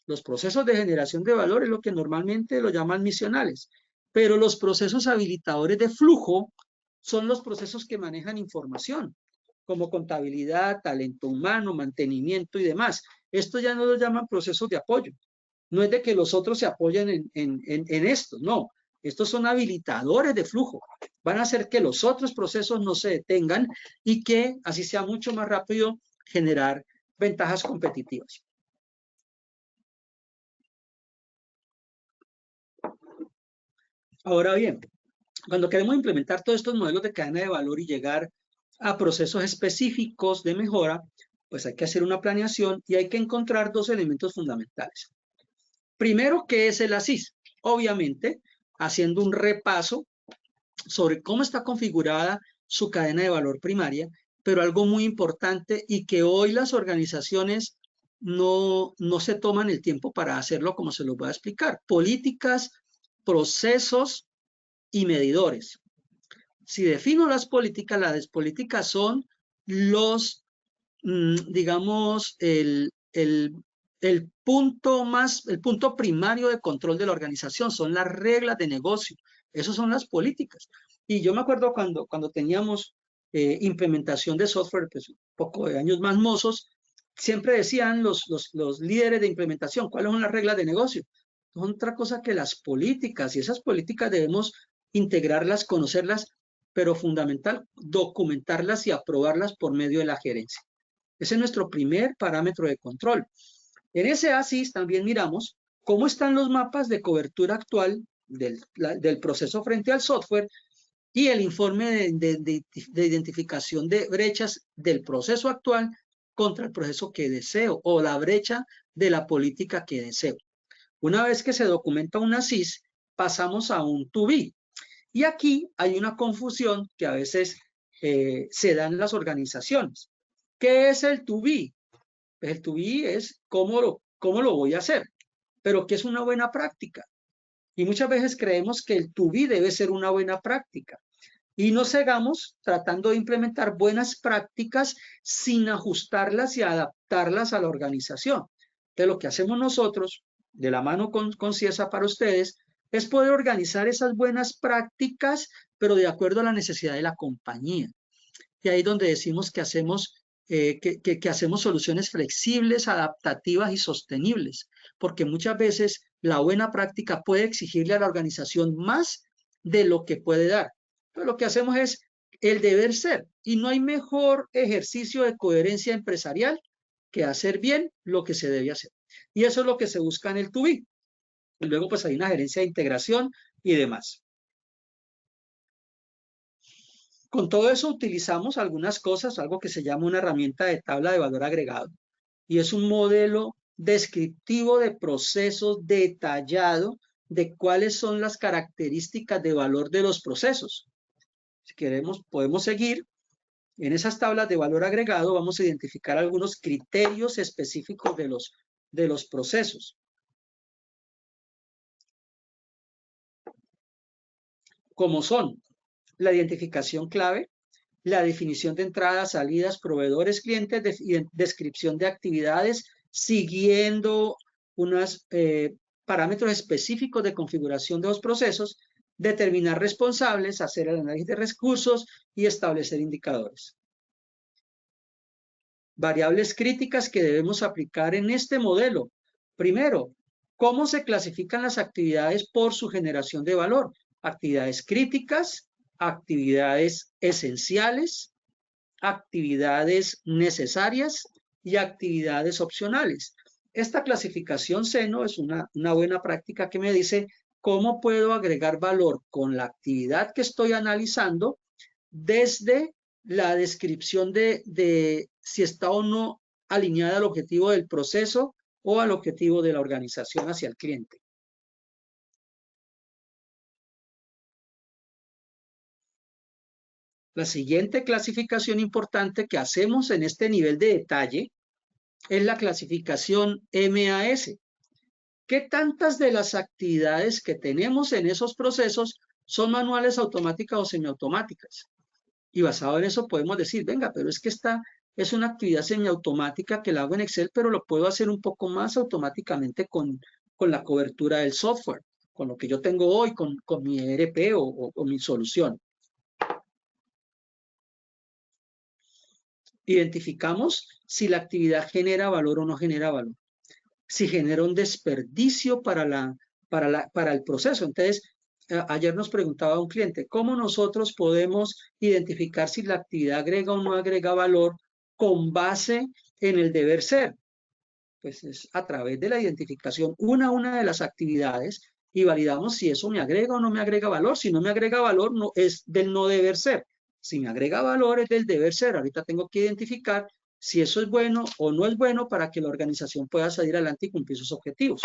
Los procesos de generación de valor es lo que normalmente lo llaman misionales, pero los procesos habilitadores de flujo son los procesos que manejan información, como contabilidad, talento humano, mantenimiento y demás. Esto ya no lo llaman procesos de apoyo. No es de que los otros se apoyen en esto, no. Estos son habilitadores de flujo. Van a hacer que los otros procesos no se detengan y que así sea mucho más rápido generar ventajas competitivas. Ahora bien, cuando queremos implementar todos estos modelos de cadena de valor y llegar a procesos específicos de mejora, pues hay que hacer una planeación y hay que encontrar 2 elementos fundamentales. Primero, ¿qué es el ASIS? Obviamente, haciendo un repaso sobre cómo está configurada su cadena de valor primaria, pero algo muy importante y que hoy las organizaciones no se toman el tiempo para hacerlo, como se los voy a explicar. Políticas, procesos y medidores. Si defino las políticas son los, digamos, el punto primario de control de la organización, son las reglas de negocio. Esas son las políticas. Y yo me acuerdo cuando teníamos implementación de software, pues un poco de años más mozos, siempre decían los líderes de implementación, ¿cuáles son las reglas de negocio? Son otra cosa que las políticas, y esas políticas debemos integrarlas, conocerlas, pero fundamental, documentarlas y aprobarlas por medio de la gerencia. Ese es nuestro primer parámetro de control. En ese ASIS también miramos cómo están los mapas de cobertura actual del proceso frente al software y el informe de identificación de brechas del proceso actual contra el proceso que deseo o la brecha de la política que deseo. Una vez que se documenta un ASIS, pasamos a un to be. Y aquí hay una confusión que a veces se da en las organizaciones. ¿Qué es el to be? El to be es cómo lo voy a hacer, pero ¿qué es una buena práctica? Y muchas veces creemos que el to be debe ser una buena práctica. Y nos cegamos tratando de implementar buenas prácticas sin ajustarlas y adaptarlas a la organización. Entonces, lo que hacemos nosotros, de la mano con CIESA para ustedes, es poder organizar esas buenas prácticas, pero de acuerdo a la necesidad de la compañía. Y ahí es donde decimos que hacemos soluciones flexibles, adaptativas y sostenibles, porque muchas veces la buena práctica puede exigirle a la organización más de lo que puede dar. Entonces, lo que hacemos es el deber ser, y no hay mejor ejercicio de coherencia empresarial que hacer bien lo que se debe hacer. Y eso es lo que se busca en el to be. Y luego pues hay una gerencia de integración y demás. Con todo eso utilizamos algunas cosas, algo que se llama una herramienta de tabla de valor agregado. Y es un modelo descriptivo de procesos detallado de cuáles son las características de valor de los procesos. Si queremos, podemos seguir. En esas tablas de valor agregado vamos a identificar algunos criterios específicos de los procesos. Como son la identificación clave, la definición de entradas, salidas, proveedores, clientes, descripción de actividades, siguiendo unos parámetros específicos de configuración de los procesos, determinar responsables, hacer el análisis de recursos y establecer indicadores. Variables críticas que debemos aplicar en este modelo. Primero, ¿cómo se clasifican las actividades por su generación de valor? Actividades críticas, actividades esenciales, actividades necesarias y actividades opcionales. Esta clasificación seno es una buena práctica que me dice cómo puedo agregar valor con la actividad que estoy analizando desde la descripción de si está o no alineada al objetivo del proceso o al objetivo de la organización hacia el cliente. La siguiente clasificación importante que hacemos en este nivel de detalle es la clasificación MAS. ¿Qué tantas de las actividades que tenemos en esos procesos son manuales, automáticas o semiautomáticas? Y basado en eso podemos decir, venga, pero es que esta es una actividad semiautomática que la hago en Excel, pero lo puedo hacer un poco más automáticamente con la cobertura del software, con lo que yo tengo hoy, con mi ERP o mi solución. Identificamos si la actividad genera valor o no genera valor. Si genera un desperdicio para el proceso. Entonces, ayer nos preguntaba un cliente, ¿cómo nosotros podemos identificar si la actividad agrega o no agrega valor con base en el deber ser? Pues es a través de la identificación una a una de las actividades y validamos si eso me agrega o no me agrega valor. Si no me agrega valor, no, es del no deber ser. Si me agrega valor, es del deber ser. Ahorita tengo que identificar si eso es bueno o no es bueno para que la organización pueda salir adelante y cumplir sus objetivos.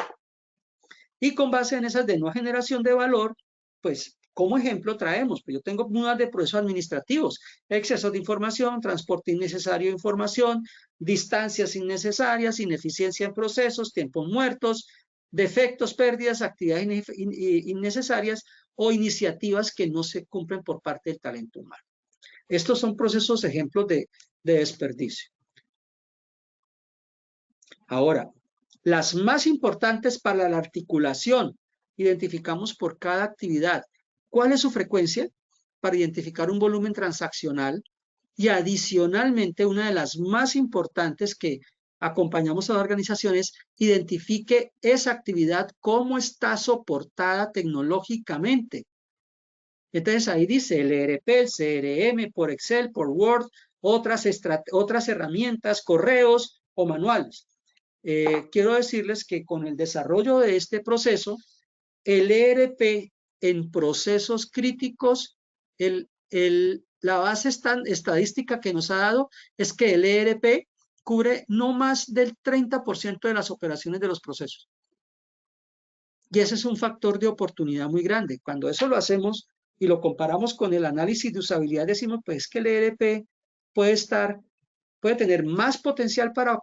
Y con base en esas de no generación de valor, pues como ejemplo traemos, pues yo tengo unas de procesos administrativos, exceso de información, transporte innecesario de información, distancias innecesarias, ineficiencia en procesos, tiempos muertos, defectos, pérdidas, actividades innecesarias o iniciativas que no se cumplen por parte del talento humano. Estos son procesos ejemplos de desperdicio. Ahora, las más importantes para la articulación, identificamos por cada actividad cuál es su frecuencia para identificar un volumen transaccional y adicionalmente una de las más importantes que acompañamos a las organizaciones, identifique esa actividad cómo está soportada tecnológicamente. Entonces ahí dice el ERP, el CRM, por Excel, por Word, otras herramientas, correos o manuales. Quiero decirles que con el desarrollo de este proceso, el ERP en procesos críticos, la base estadística que nos ha dado es que el ERP cubre no más del 30% de las operaciones de los procesos. Y ese es un factor de oportunidad muy grande. Cuando eso lo hacemos y lo comparamos con el análisis de usabilidad, decimos pues que el ERP puede tener más potencial para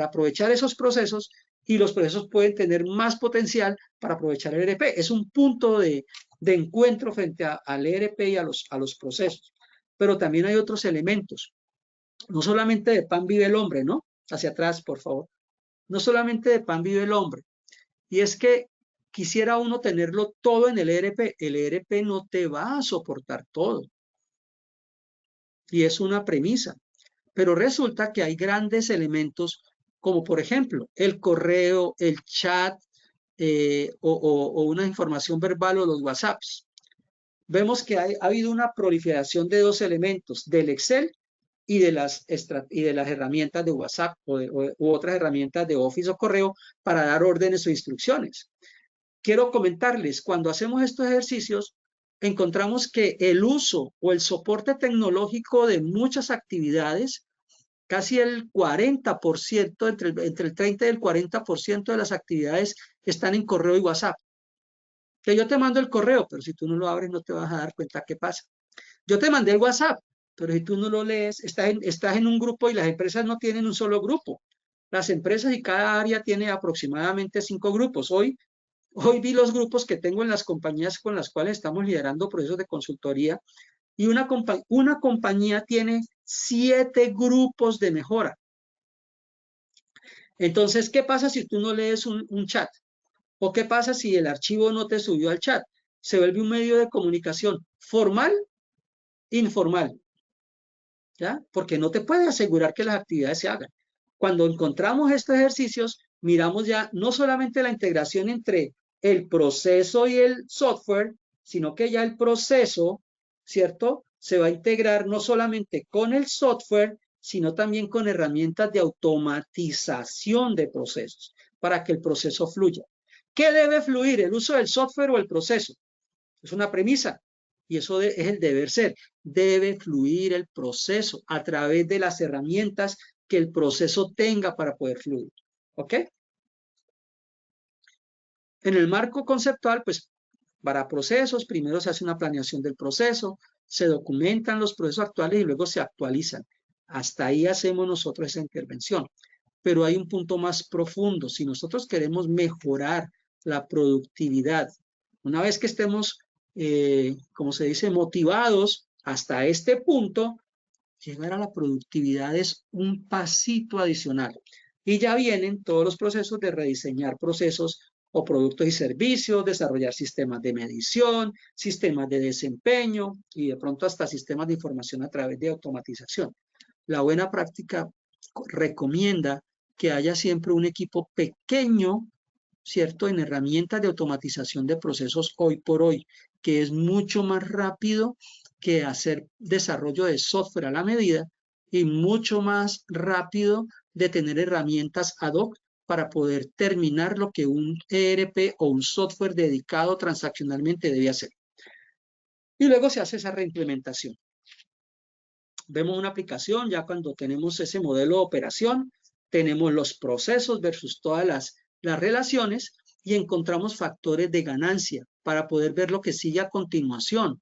aprovechar esos procesos y los procesos pueden tener más potencial para aprovechar el ERP. Es un punto de encuentro frente al ERP y a los procesos. Pero también hay otros elementos. No solamente de pan vive el hombre, ¿no? Hacia atrás, por favor. No solamente de pan vive el hombre. Y es que quisiera uno tenerlo todo en el ERP. El ERP no te va a soportar todo. Y es una premisa. Pero resulta que hay grandes elementos como por ejemplo el correo, el chat o una información verbal o los WhatsApps. Vemos que ha habido una proliferación de dos elementos, del Excel y de las herramientas de WhatsApp u otras herramientas de Office o correo para dar órdenes o instrucciones. Quiero comentarles, cuando hacemos estos ejercicios, encontramos que el uso o el soporte tecnológico de muchas actividades, casi el 40%, entre el 30 y el 40% de las actividades están en correo y WhatsApp. Que yo te mando el correo, pero si tú no lo abres no te vas a dar cuenta qué pasa. Yo te mandé el WhatsApp, pero si tú no lo lees, estás en un grupo y las empresas no tienen un solo grupo. Las empresas y cada área tiene aproximadamente 5 grupos. Hoy vi los grupos que tengo en las compañías con las cuales estamos liderando procesos de consultoría y una compañía tiene 7 grupos de mejora. Entonces, ¿qué pasa si tú no lees un chat? ¿O qué pasa si el archivo no te subió al chat? Se vuelve un medio de comunicación formal, informal. ¿Ya? Porque no te puede asegurar que las actividades se hagan. Cuando encontramos estos ejercicios, miramos ya no solamente la integración entre el proceso y el software, sino que ya el proceso, ¿cierto? Se va a integrar no solamente con el software, sino también con herramientas de automatización de procesos para que el proceso fluya. ¿Qué debe fluir? ¿El uso del software o el proceso? Es una premisa y eso es el deber ser. Debe fluir el proceso a través de las herramientas que el proceso tenga para poder fluir. ¿Ok? En el marco conceptual, pues para procesos, primero se hace una planeación del proceso, se documentan los procesos actuales y luego se actualizan. Hasta ahí hacemos nosotros esa intervención. Pero hay un punto más profundo. Si nosotros queremos mejorar la productividad, una vez que estemos, como se dice, motivados hasta este punto, llegar a la productividad es un pasito adicional. Y ya vienen todos los procesos de rediseñar procesos o productos y servicios, desarrollar sistemas de medición, sistemas de desempeño y de pronto hasta sistemas de información a través de automatización. La buena práctica recomienda que haya siempre un equipo pequeño, ¿cierto?, en herramientas de automatización de procesos hoy por hoy, que es mucho más rápido que hacer desarrollo de software a la medida y mucho más rápido de tener herramientas ad hoc para poder terminar lo que un ERP o un software dedicado transaccionalmente debe hacer. Y luego se hace esa reimplementación. Vemos una aplicación ya cuando tenemos ese modelo de operación, tenemos los procesos versus todas las relaciones y encontramos factores de ganancia para poder ver lo que sigue a continuación.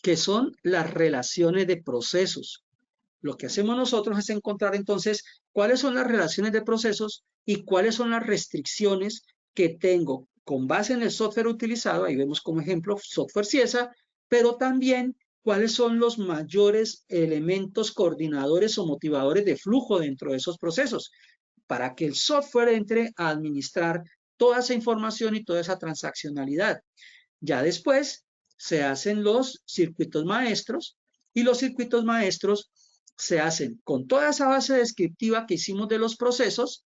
Que son las relaciones de procesos. Lo que hacemos nosotros es encontrar entonces cuáles son las relaciones de procesos y cuáles son las restricciones que tengo con base en el software utilizado. Ahí vemos como ejemplo software Ciesa, pero también cuáles son los mayores elementos coordinadores o motivadores de flujo dentro de esos procesos para que el software entre a administrar toda esa información y toda esa transaccionalidad. Ya después se hacen los circuitos maestros y los circuitos maestros se hacen con toda esa base descriptiva que hicimos de los procesos,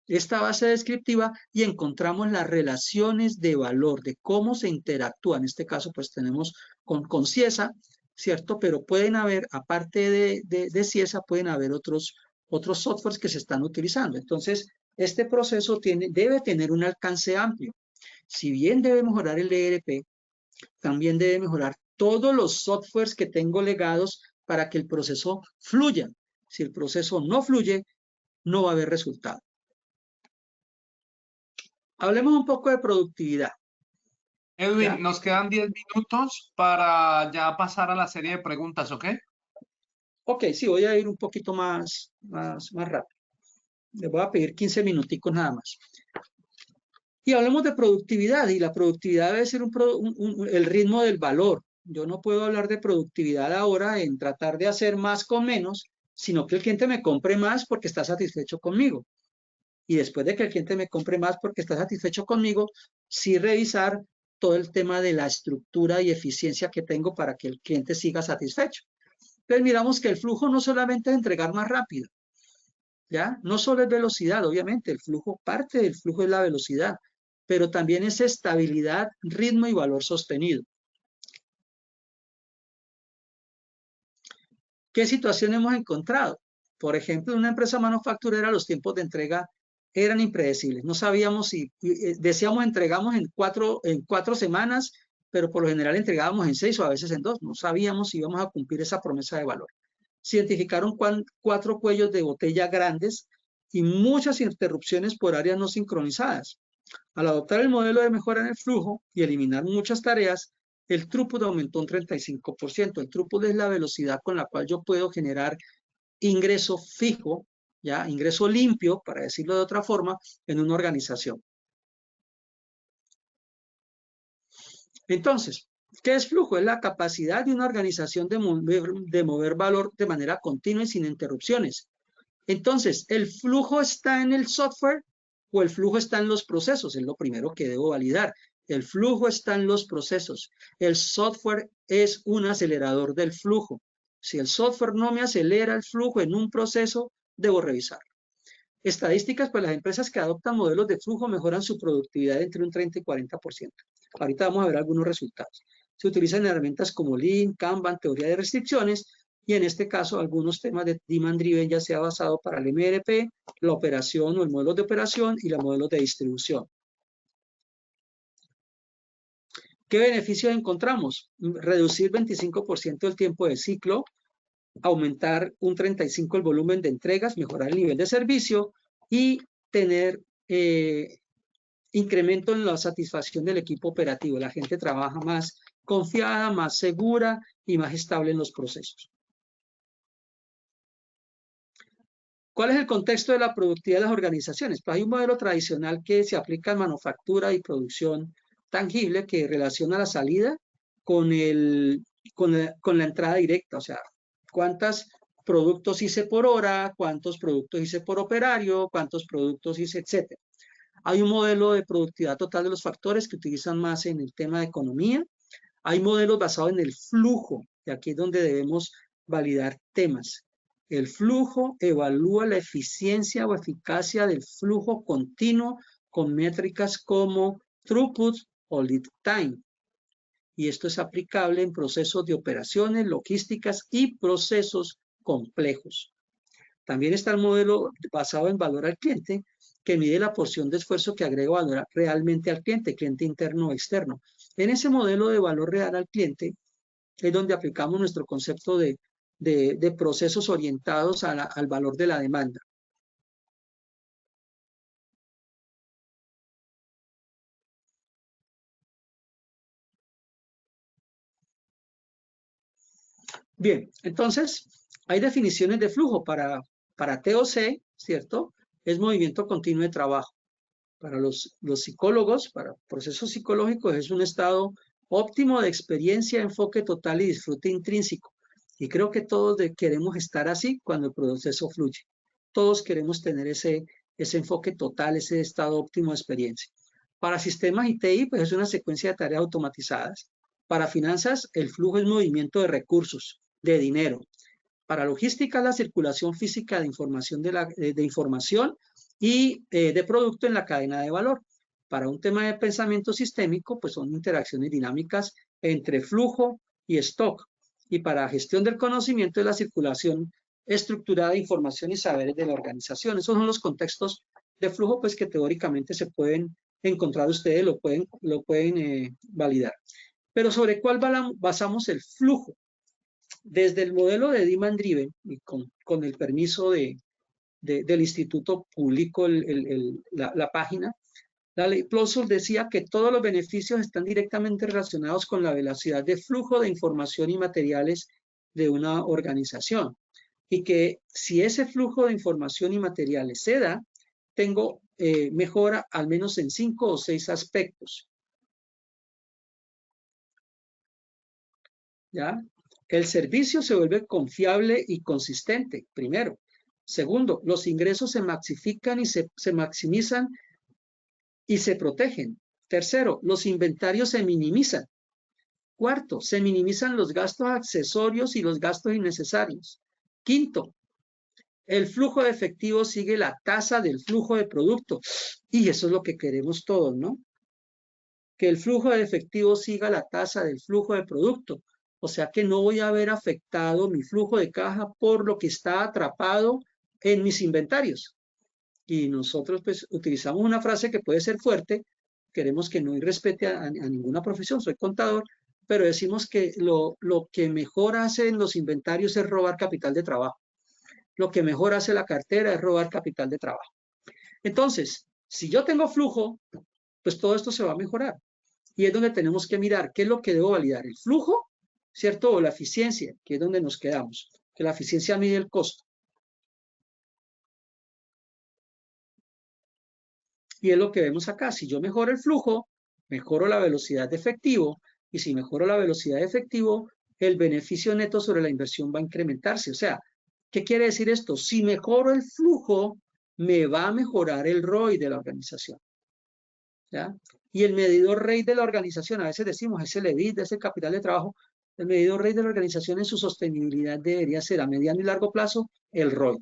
esta base descriptiva, y encontramos las relaciones de valor, de cómo se interactúa. En este caso, pues tenemos con Ciesa, ¿cierto? Pero pueden haber, aparte de Ciesa, pueden haber otros softwares que se están utilizando. Entonces, este proceso debe tener un alcance amplio. Si bien debe mejorar el ERP, también debe mejorar todos los softwares que tengo legados para que el proceso fluya. Si el proceso no fluye, no va a haber resultado. Hablemos un poco de productividad. Edwin, ¿Ya? Nos quedan 10 minutos para ya pasar a la serie de preguntas, ¿ok? Ok, sí, voy a ir un poquito más rápido. Les voy a pedir 15 minuticos nada más. Y hablemos de productividad, y la productividad debe ser el ritmo del valor. Yo no puedo hablar de productividad ahora en tratar de hacer más con menos, sino que el cliente me compre más porque está satisfecho conmigo. Y después de que el cliente me compre más porque está satisfecho conmigo, sí revisar todo el tema de la estructura y eficiencia que tengo para que el cliente siga satisfecho. Entonces miramos que el flujo no solamente es entregar más rápido, ¿ya? No solo es velocidad, obviamente, el flujo, parte del flujo es la velocidad, pero también es estabilidad, ritmo y valor sostenido. ¿Qué situación hemos encontrado? Por ejemplo, en una empresa manufacturera los tiempos de entrega eran impredecibles. No sabíamos si decíamos entregamos en cuatro semanas, pero por lo general entregábamos en 6 o a veces en 2. No sabíamos si íbamos a cumplir esa promesa de valor. Se identificaron 4 cuellos de botella grandes y muchas interrupciones por áreas no sincronizadas. Al adoptar el modelo de mejora en el flujo y eliminar muchas tareas, el throughput aumentó un 35%. El throughput es la velocidad con la cual yo puedo generar ingreso fijo, ¿ya? Ingreso limpio, para decirlo de otra forma, en una organización. Entonces, ¿qué es flujo? Es la capacidad de una organización de mover valor de manera continua y sin interrupciones. Entonces, ¿el flujo está en el software o el flujo está en los procesos? Es lo primero que debo validar. El flujo está en los procesos. El software es un acelerador del flujo. Si el software no me acelera el flujo en un proceso, debo revisarlo. Estadísticas, pues las empresas que adoptan modelos de flujo mejoran su productividad entre un 30 y 40%. Ahorita vamos a ver algunos resultados. Se utilizan herramientas como Lean, Kanban, teoría de restricciones, y en este caso algunos temas de Demand Driven ya sea basado para el MRP, la operación o el modelo de operación y los modelos de distribución. ¿Qué beneficios encontramos? Reducir 25% el tiempo de ciclo, aumentar un 35% el volumen de entregas, mejorar el nivel de servicio y tener incremento en la satisfacción del equipo operativo. La gente trabaja más confiada, más segura y más estable en los procesos. ¿Cuál es el contexto de la productividad de las organizaciones? Pues hay un modelo tradicional que se aplica en manufactura y producción tangible que relaciona la salida con la entrada directa, o sea, cuántos productos hice por hora, cuántos productos hice por operario, cuántos productos hice, etc. Hay un modelo de productividad total de los factores que utilizan más en el tema de economía. Hay modelos basados en el flujo, y aquí es donde debemos validar temas. El flujo evalúa la eficiencia o eficacia del flujo continuo con métricas como throughput o lead time. Y esto es aplicable en procesos de operaciones, logísticas y procesos complejos. También está el modelo basado en valor al cliente, que mide la porción de esfuerzo que agrega valor realmente al cliente, cliente interno o externo. En ese modelo de valor real al cliente es donde aplicamos nuestro concepto de procesos orientados al valor de la demanda. Bien, entonces hay definiciones de flujo para TOC, ¿cierto? Es movimiento continuo de trabajo. Para los psicólogos, para procesos psicológicos, es un estado óptimo de experiencia, enfoque total y disfrute intrínseco. Y creo que todos queremos estar así cuando el proceso fluye. Todos queremos tener ese enfoque total, ese estado óptimo de experiencia. Para sistemas y TI, pues es una secuencia de tareas automatizadas. Para finanzas, el flujo es movimiento de recursos, de dinero. Para logística, la circulación física de información, de información y de producto en la cadena de valor. Para un tema de pensamiento sistémico, pues son interacciones dinámicas entre flujo y stock. Y para gestión del conocimiento es la circulación estructurada de información y saberes de la organización. Esos son los contextos de flujo, pues que teóricamente se pueden encontrar ustedes, lo pueden validar. Pero ¿sobre cuál basamos el flujo? Desde el modelo de Demand Driven, y con el permiso del instituto publicó la página, la ley Plausible decía que todos los beneficios están directamente relacionados con la velocidad de flujo de información y materiales de una organización. Y que si ese flujo de información y materiales se da, tengo mejora al menos en 5 o 6 aspectos. ¿Ya? El servicio se vuelve confiable y consistente, primero. Segundo, los ingresos se maximifican y se maximizan y se protegen. Tercero, los inventarios se minimizan. Cuarto, se minimizan los gastos accesorios y los gastos innecesarios. Quinto, el flujo de efectivo sigue la tasa del flujo de producto. Y eso es lo que queremos todos, ¿no? Que el flujo de efectivo siga la tasa del flujo de producto. O sea que no voy a ver afectado mi flujo de caja por lo que está atrapado en mis inventarios. Y nosotros pues utilizamos una frase que puede ser fuerte, queremos que no irrespete a ninguna profesión, soy contador, pero decimos que lo que mejor hace en los inventarios es robar capital de trabajo. Lo que mejor hace la cartera es robar capital de trabajo. Entonces, si yo tengo flujo, pues todo esto se va a mejorar. Y es donde tenemos que mirar qué es lo que debo validar, el flujo, ¿cierto? O la eficiencia, que es donde nos quedamos, que la eficiencia mide el costo. Y es lo que vemos acá. Si yo mejoro el flujo, mejoro la velocidad de efectivo. Y si mejoro la velocidad de efectivo, el beneficio neto sobre la inversión va a incrementarse. O sea, ¿qué quiere decir esto? Si mejoro el flujo, me va a mejorar el ROI de la organización. ¿Ya? Y el medidor ROI de la organización, a veces decimos, es el EBIT, es el capital de trabajo. El medidor ROI de la organización en su sostenibilidad debería ser a mediano y largo plazo el ROI.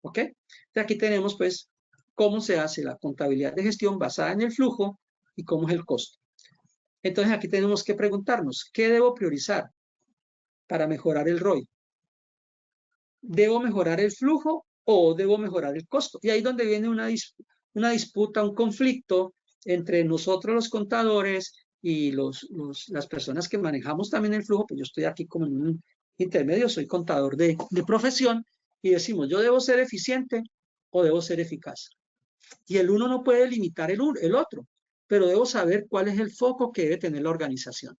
¿Ok? Entonces aquí tenemos pues cómo se hace la contabilidad de gestión basada en el flujo y cómo es el costo. Entonces aquí tenemos que preguntarnos, ¿qué debo priorizar para mejorar el ROI? ¿Debo mejorar el flujo o debo mejorar el costo? Y ahí es donde viene una disputa, un conflicto entre nosotros los contadores y las personas que manejamos también el flujo. Pues yo estoy aquí como en un intermedio, soy contador de profesión, y decimos, ¿yo debo ser eficiente o debo ser eficaz? Y el uno no puede limitar el otro, pero debo saber cuál es el foco que debe tener la organización.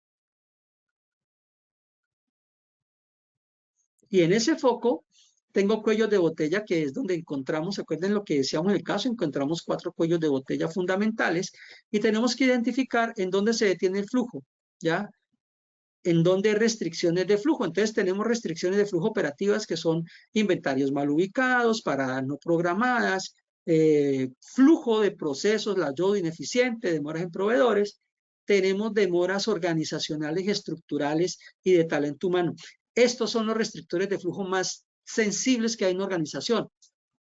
Y en ese foco tengo cuellos de botella, que es donde encontramos, ¿se acuerdan lo que decíamos en el caso? Encontramos 4 cuellos de botella fundamentales y tenemos que identificar en dónde se detiene el flujo, ¿ya? En dónde hay restricciones de flujo. Entonces tenemos restricciones de flujo operativas, que son inventarios mal ubicados, paradas no programadas, flujo de procesos, la yodo ineficiente, demoras en proveedores. Tenemos demoras organizacionales y estructurales y de talento humano. Estos son los restrictores de flujo más sensibles que hay en organización.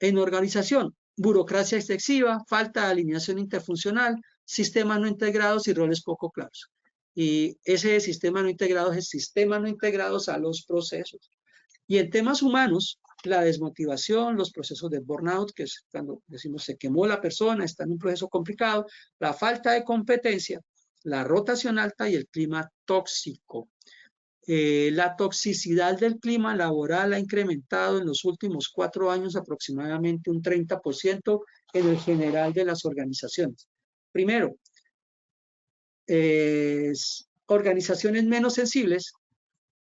En organización, burocracia excesiva, falta de alineación interfuncional, sistemas no integrados y roles poco claros. Y ese sistema no integrado es el sistema no integrados a los procesos. Y en temas humanos, la desmotivación, los procesos de burnout, que es cuando decimos se quemó la persona, está en un proceso complicado, la falta de competencia, la rotación alta y el clima tóxico. La toxicidad del clima laboral ha incrementado en los últimos 4 años aproximadamente un 30% en el general de las organizaciones. Primero, organizaciones menos sensibles,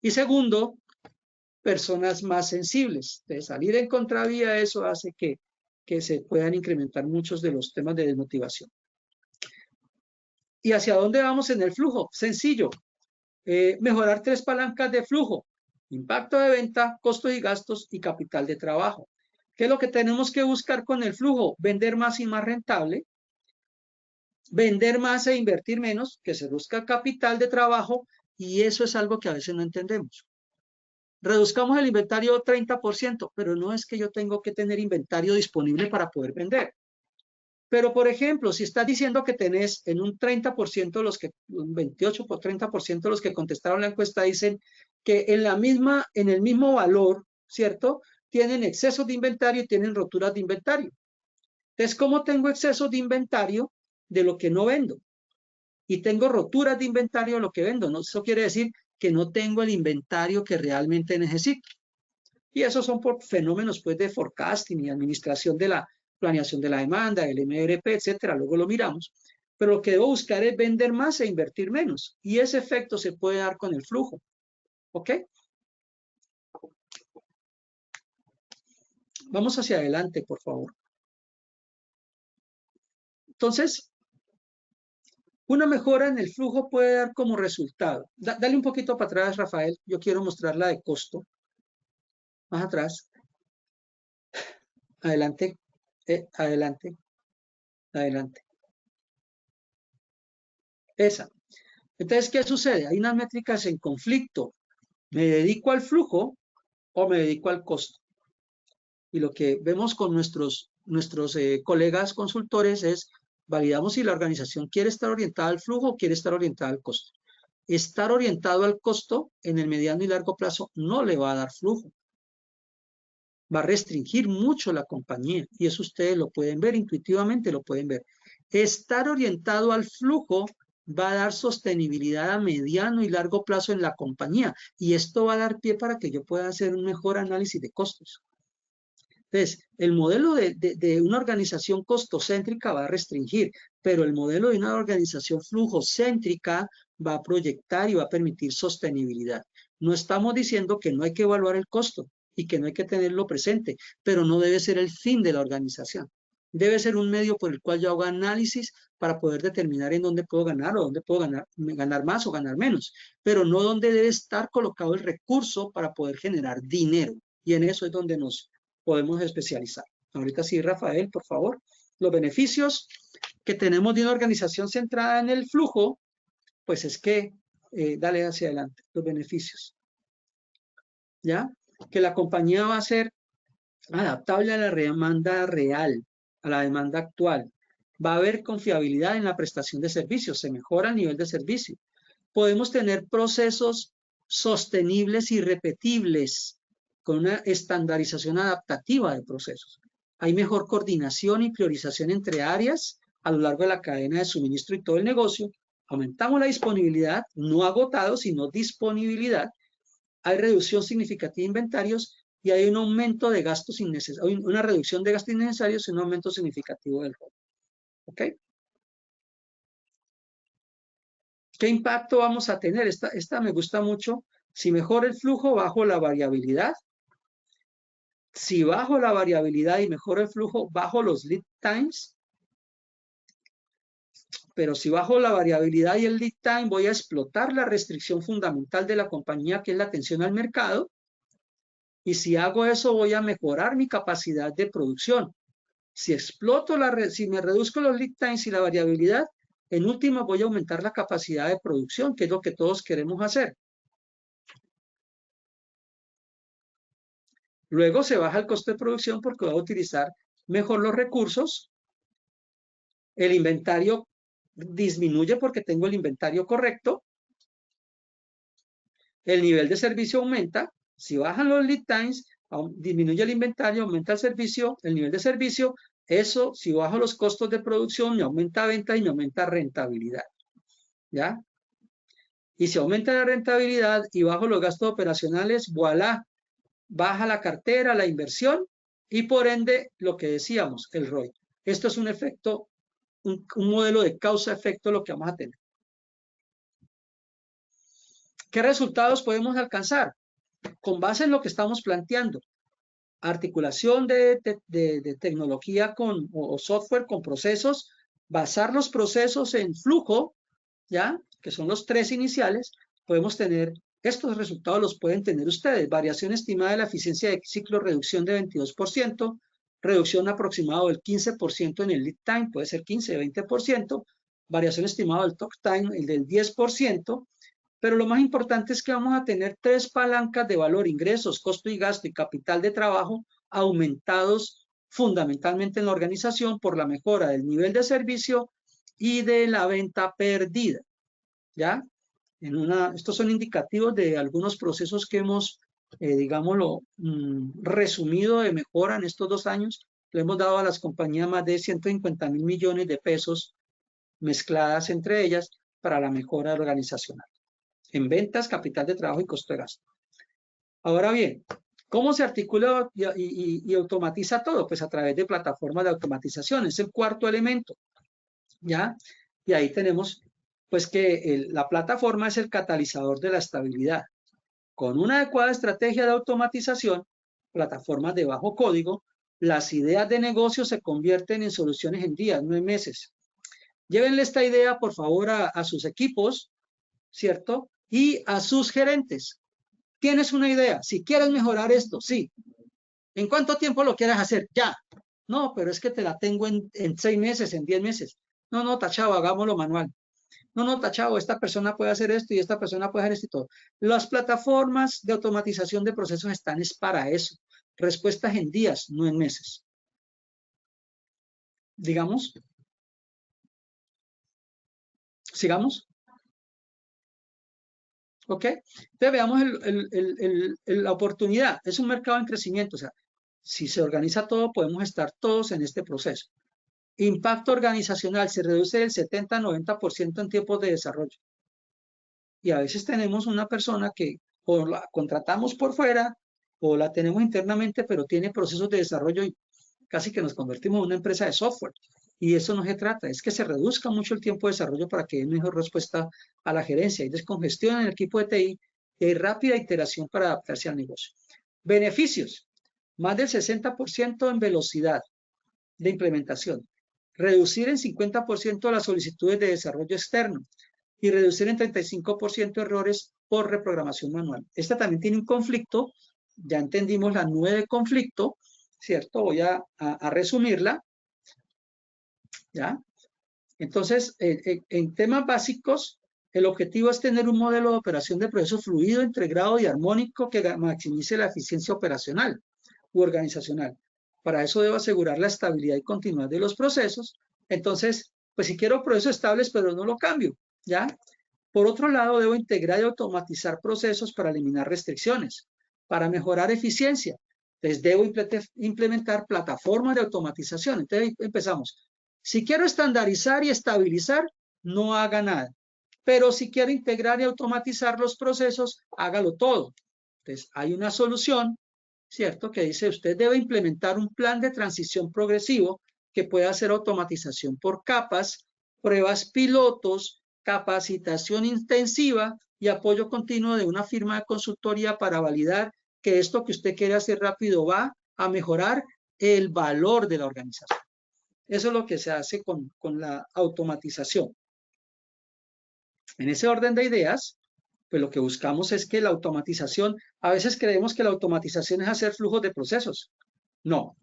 y segundo, personas más sensibles. De salir en contravía, eso hace que se puedan incrementar muchos de los temas de desmotivación. ¿Y hacia dónde vamos en el flujo? Sencillo. Mejorar 3 palancas de flujo: impacto de venta, costos y gastos y capital de trabajo. ¿Qué es lo que tenemos que buscar con el flujo? Vender más y más rentable, vender más e invertir menos, que se reduzca capital de trabajo, y eso es algo que a veces no entendemos. Reduzcamos el inventario 30%, pero no es que yo tengo que tener inventario disponible para poder vender. Pero, por ejemplo, si estás diciendo que tenés en un 30%, un 28 por 30% los que contestaron la encuesta dicen que en el mismo valor, ¿cierto? Tienen exceso de inventario y tienen roturas de inventario. Entonces, ¿cómo tengo exceso de inventario de lo que no vendo? Y tengo roturas de inventario de lo que vendo, ¿no? Eso quiere decir que no tengo el inventario que realmente necesito. Y esos son por fenómenos, pues, de forecasting y administración de la planeación de la demanda, el MRP, etcétera. Luego lo miramos. Pero lo que debo buscar es vender más e invertir menos. Y ese efecto se puede dar con el flujo. ¿Ok? Vamos hacia adelante, por favor. Entonces, una mejora en el flujo puede dar como resultado. Dale un poquito para atrás, Rafael. Yo quiero mostrar la de costo. Más atrás. Adelante. Adelante. Adelante. Esa. Entonces, ¿qué sucede? Hay unas métricas en conflicto. ¿Me dedico al flujo o me dedico al costo? Y lo que vemos con nuestros colegas consultores es, validamos si la organización quiere estar orientada al flujo o quiere estar orientada al costo. Estar orientado al costo en el mediano y largo plazo no le va a dar flujo. Va a restringir mucho la compañía, y eso ustedes lo pueden ver, intuitivamente lo pueden ver. Estar orientado al flujo va a dar sostenibilidad a mediano y largo plazo en la compañía, y esto va a dar pie para que yo pueda hacer un mejor análisis de costos. Entonces, el modelo de una organización costocéntrica va a restringir, pero el modelo de una organización flujocéntrica va a proyectar y va a permitir sostenibilidad. No estamos diciendo que no hay que evaluar el costo y que no hay que tenerlo presente, pero no debe ser el fin de la organización. Debe ser un medio por el cual yo hago análisis para poder determinar en dónde puedo ganar o dónde puedo ganar más o ganar menos, pero no dónde debe estar colocado el recurso para poder generar dinero. Y en eso es donde nos podemos especializar. Ahorita sí, Rafael, por favor. Los beneficios que tenemos de una organización centrada en el flujo, pues es que, dale hacia adelante, los beneficios. ¿Ya? Que la compañía va a ser adaptable a la demanda real, a la demanda actual. Va a haber confiabilidad en la prestación de servicios, se mejora el nivel de servicio. Podemos tener procesos sostenibles y repetibles. con una estandarización adaptativa de procesos. Hay mejor coordinación y priorización entre áreas a lo largo de la cadena de suministro y todo el negocio. Aumentamos la disponibilidad, no agotado, sino disponibilidad. Hay reducción significativa de inventarios y hay un aumento de gastos innecesarios, una reducción de gastos innecesarios y un aumento significativo del ROI. ¿Ok? ¿Qué impacto vamos a tener? Esta me gusta mucho. Si mejoro el flujo, bajo la variabilidad. Si bajo la variabilidad y mejoro el flujo, bajo los lead times. Pero si bajo la variabilidad y el lead time, voy a explotar la restricción fundamental de la compañía, que es la atención al mercado. Y si hago eso, voy a mejorar mi capacidad de producción. Si si me reduzco los lead times y la variabilidad, en última voy a aumentar la capacidad de producción, que es lo que todos queremos hacer. Luego se baja el costo de producción porque voy a utilizar mejor los recursos. El inventario disminuye porque tengo el inventario correcto. El nivel de servicio aumenta. Si bajan los lead times, disminuye el inventario, aumenta el servicio, el nivel de servicio. Eso, si bajo los costos de producción, me aumenta venta y me aumenta rentabilidad. ¿Ya? Y si aumenta la rentabilidad y bajo los gastos operacionales, voilà, baja la cartera, la inversión y por ende, lo que decíamos, el ROI. Esto es un efecto, un modelo de causa-efecto lo que vamos a tener. ¿Qué resultados podemos alcanzar? Con base en lo que estamos planteando. Articulación de tecnología o software con procesos, basar los procesos en flujo, ¿ya? Que son los 3 iniciales, podemos tener, estos resultados los pueden tener ustedes. Variación estimada de la eficiencia de ciclo, reducción de 22%, reducción aproximada del 15% en el lead time, puede ser 15, 20%, variación estimada del talk time, el del 10%, pero lo más importante es que vamos a tener 3 palancas de valor: ingresos, costo y gasto y capital de trabajo aumentados fundamentalmente en la organización por la mejora del nivel de servicio y de la venta perdida. ¿Ya? Estos son indicativos de algunos procesos que hemos, digámoslo, resumido de mejora en estos 2 años. Le hemos dado a las compañías más de 150.000 millones de pesos mezcladas entre ellas para la mejora organizacional en ventas, capital de trabajo y costo de gasto. Ahora bien, ¿cómo se articula y automatiza todo? Pues a través de plataformas de automatización. Es el 4.º elemento. ¿Ya? Y ahí tenemos pues que la plataforma es el catalizador de la estabilidad. Con una adecuada estrategia de automatización, plataformas de bajo código, las ideas de negocio se convierten en soluciones en días, no en meses. Llévenle esta idea, por favor, a sus equipos, ¿cierto? Y a sus gerentes. ¿Tienes una idea? Si quieres mejorar esto, sí. ¿En cuánto tiempo lo quieres hacer? Ya. No, pero es que te la tengo en 6 meses, en 10 meses. No, tachado, hagámoslo manual. No, tachado, esta persona puede hacer esto y esta persona puede hacer esto y todo. Las plataformas de automatización de procesos están es para eso. Respuestas en días, no en meses. Digamos. Sigamos. ¿Ok? Entonces veamos la oportunidad. Es un mercado en crecimiento. O sea, si se organiza todo, podemos estar todos en este proceso. Impacto organizacional se reduce del 70-90% en tiempos de desarrollo. Y a veces tenemos una persona que o la contratamos por fuera o la tenemos internamente, pero tiene procesos de desarrollo y casi que nos convertimos en una empresa de software. Y eso no se trata, es que se reduzca mucho el tiempo de desarrollo para que dé mejor respuesta a la gerencia. Hay descongestión en el equipo de TI y hay rápida iteración para adaptarse al negocio. Beneficios: más del 60% en velocidad de implementación. Reducir en 50% las solicitudes de desarrollo externo y reducir en 35% errores por reprogramación manual. Esta también tiene un conflicto, ya entendimos la nube de conflicto, ¿cierto? Voy a resumirla, ¿ya? Entonces, en temas básicos, el objetivo es tener un modelo de operación de procesos fluido, integrado y armónico que maximice la eficiencia operacional u organizacional. Para eso debo asegurar la estabilidad y continuidad de los procesos. Entonces, pues si quiero procesos estables, pero no lo cambio, ¿ya? Por otro lado, debo integrar y automatizar procesos para eliminar restricciones, para mejorar eficiencia. Entonces, debo implementar plataformas de automatización. Entonces, empezamos. Si quiero estandarizar y estabilizar, no haga nada. Pero si quiero integrar y automatizar los procesos, hágalo todo. Entonces, hay una solución, ¿cierto? Que dice, usted debe implementar un plan de transición progresivo que pueda hacer automatización por capas, pruebas pilotos, capacitación intensiva y apoyo continuo de una firma de consultoría para validar que esto que usted quiere hacer rápido va a mejorar el valor de la organización. Eso es lo que se hace con la automatización. En ese orden de ideas, pues lo que buscamos es que la automatización, a veces creemos que la automatización es hacer flujos de procesos. No.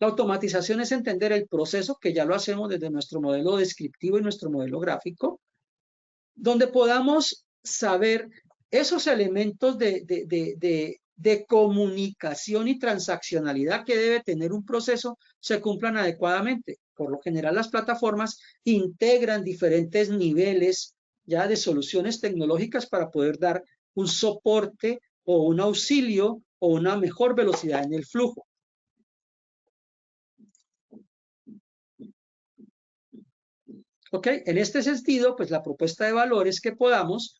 La automatización es entender el proceso, que ya lo hacemos desde nuestro modelo descriptivo y nuestro modelo gráfico, donde podamos saber esos elementos de comunicación y transaccionalidad que debe tener un proceso se cumplan adecuadamente. Por lo general, las plataformas integran diferentes niveles ya de soluciones tecnológicas para poder dar un soporte o un auxilio o una mejor velocidad en el flujo. ¿Ok? En este sentido, pues la propuesta de valor es que podamos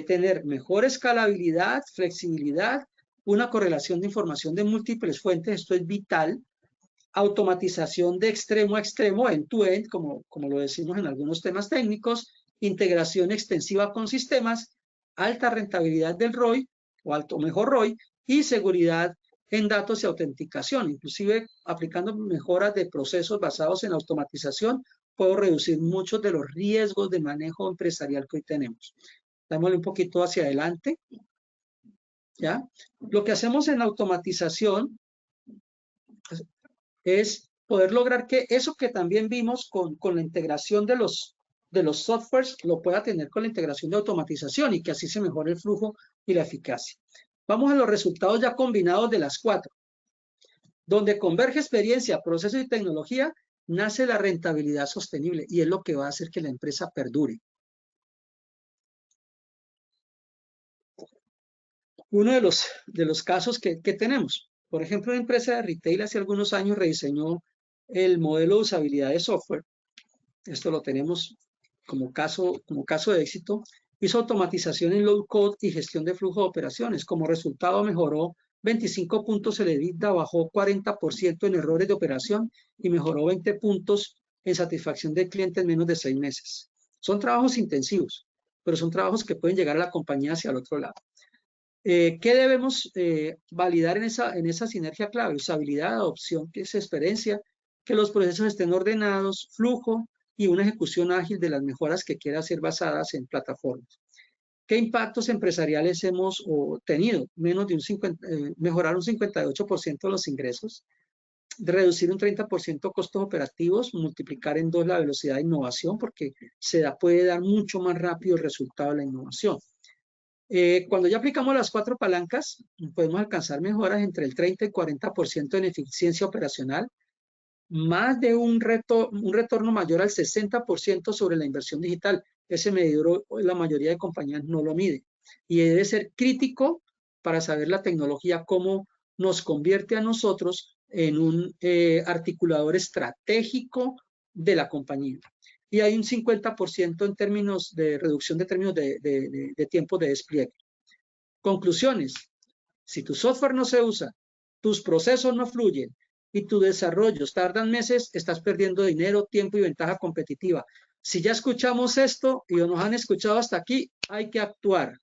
tener mejor escalabilidad, flexibilidad, una correlación de información de múltiples fuentes, esto es vital, automatización de extremo a extremo, end-to-end, como lo decimos en algunos temas técnicos, integración extensiva con sistemas, alta rentabilidad del ROI, o mejor ROI, y seguridad en datos y autenticación. Inclusive, aplicando mejoras de procesos basados en automatización, puedo reducir muchos de los riesgos de manejo empresarial que hoy tenemos. Dámosle un poquito hacia adelante. ¿Ya? Lo que hacemos en automatización es poder lograr que eso que también vimos con la integración de los softwares lo pueda tener con la integración de automatización y que así se mejore el flujo y la eficacia. Vamos a los resultados ya combinados de las 4. Donde converge experiencia, proceso y tecnología, nace la rentabilidad sostenible y es lo que va a hacer que la empresa perdure. Uno de los casos que tenemos, por ejemplo, una empresa de retail hace algunos años rediseñó el modelo de usabilidad de software. Esto lo tenemos como caso de éxito. Hizo automatización en low code y gestión de flujo de operaciones. Como resultado mejoró 25 puntos el EBITDA, bajó 40% en errores de operación y mejoró 20 puntos en satisfacción del cliente en menos de 6 meses. Son trabajos intensivos, pero son trabajos que pueden llegar a la compañía hacia el otro lado. ¿Qué debemos validar en esa sinergia clave? Usabilidad, adopción, que es experiencia, que los procesos estén ordenados, flujo y una ejecución ágil de las mejoras que quieran ser basadas en plataformas. ¿Qué impactos empresariales hemos tenido? Mejorar un 58% los ingresos, reducir un 30% costos operativos, multiplicar en 2 la velocidad de innovación, porque puede dar mucho más rápido el resultado de la innovación. Cuando ya aplicamos las 4 palancas, podemos alcanzar mejoras entre el 30 y 40% en eficiencia operacional, más de un retorno mayor al 60% sobre la inversión digital. Ese medidor la mayoría de compañías no lo mide y debe ser crítico para saber la tecnología cómo nos convierte a nosotros en un articulador estratégico de la compañía. Y hay un 50% en términos de reducción de términos de tiempo de despliegue. Conclusiones. Si tu software no se usa, tus procesos no fluyen y tus desarrollos tardan meses, estás perdiendo dinero, tiempo y ventaja competitiva. Si ya escuchamos esto y nos han escuchado hasta aquí, hay que actuar.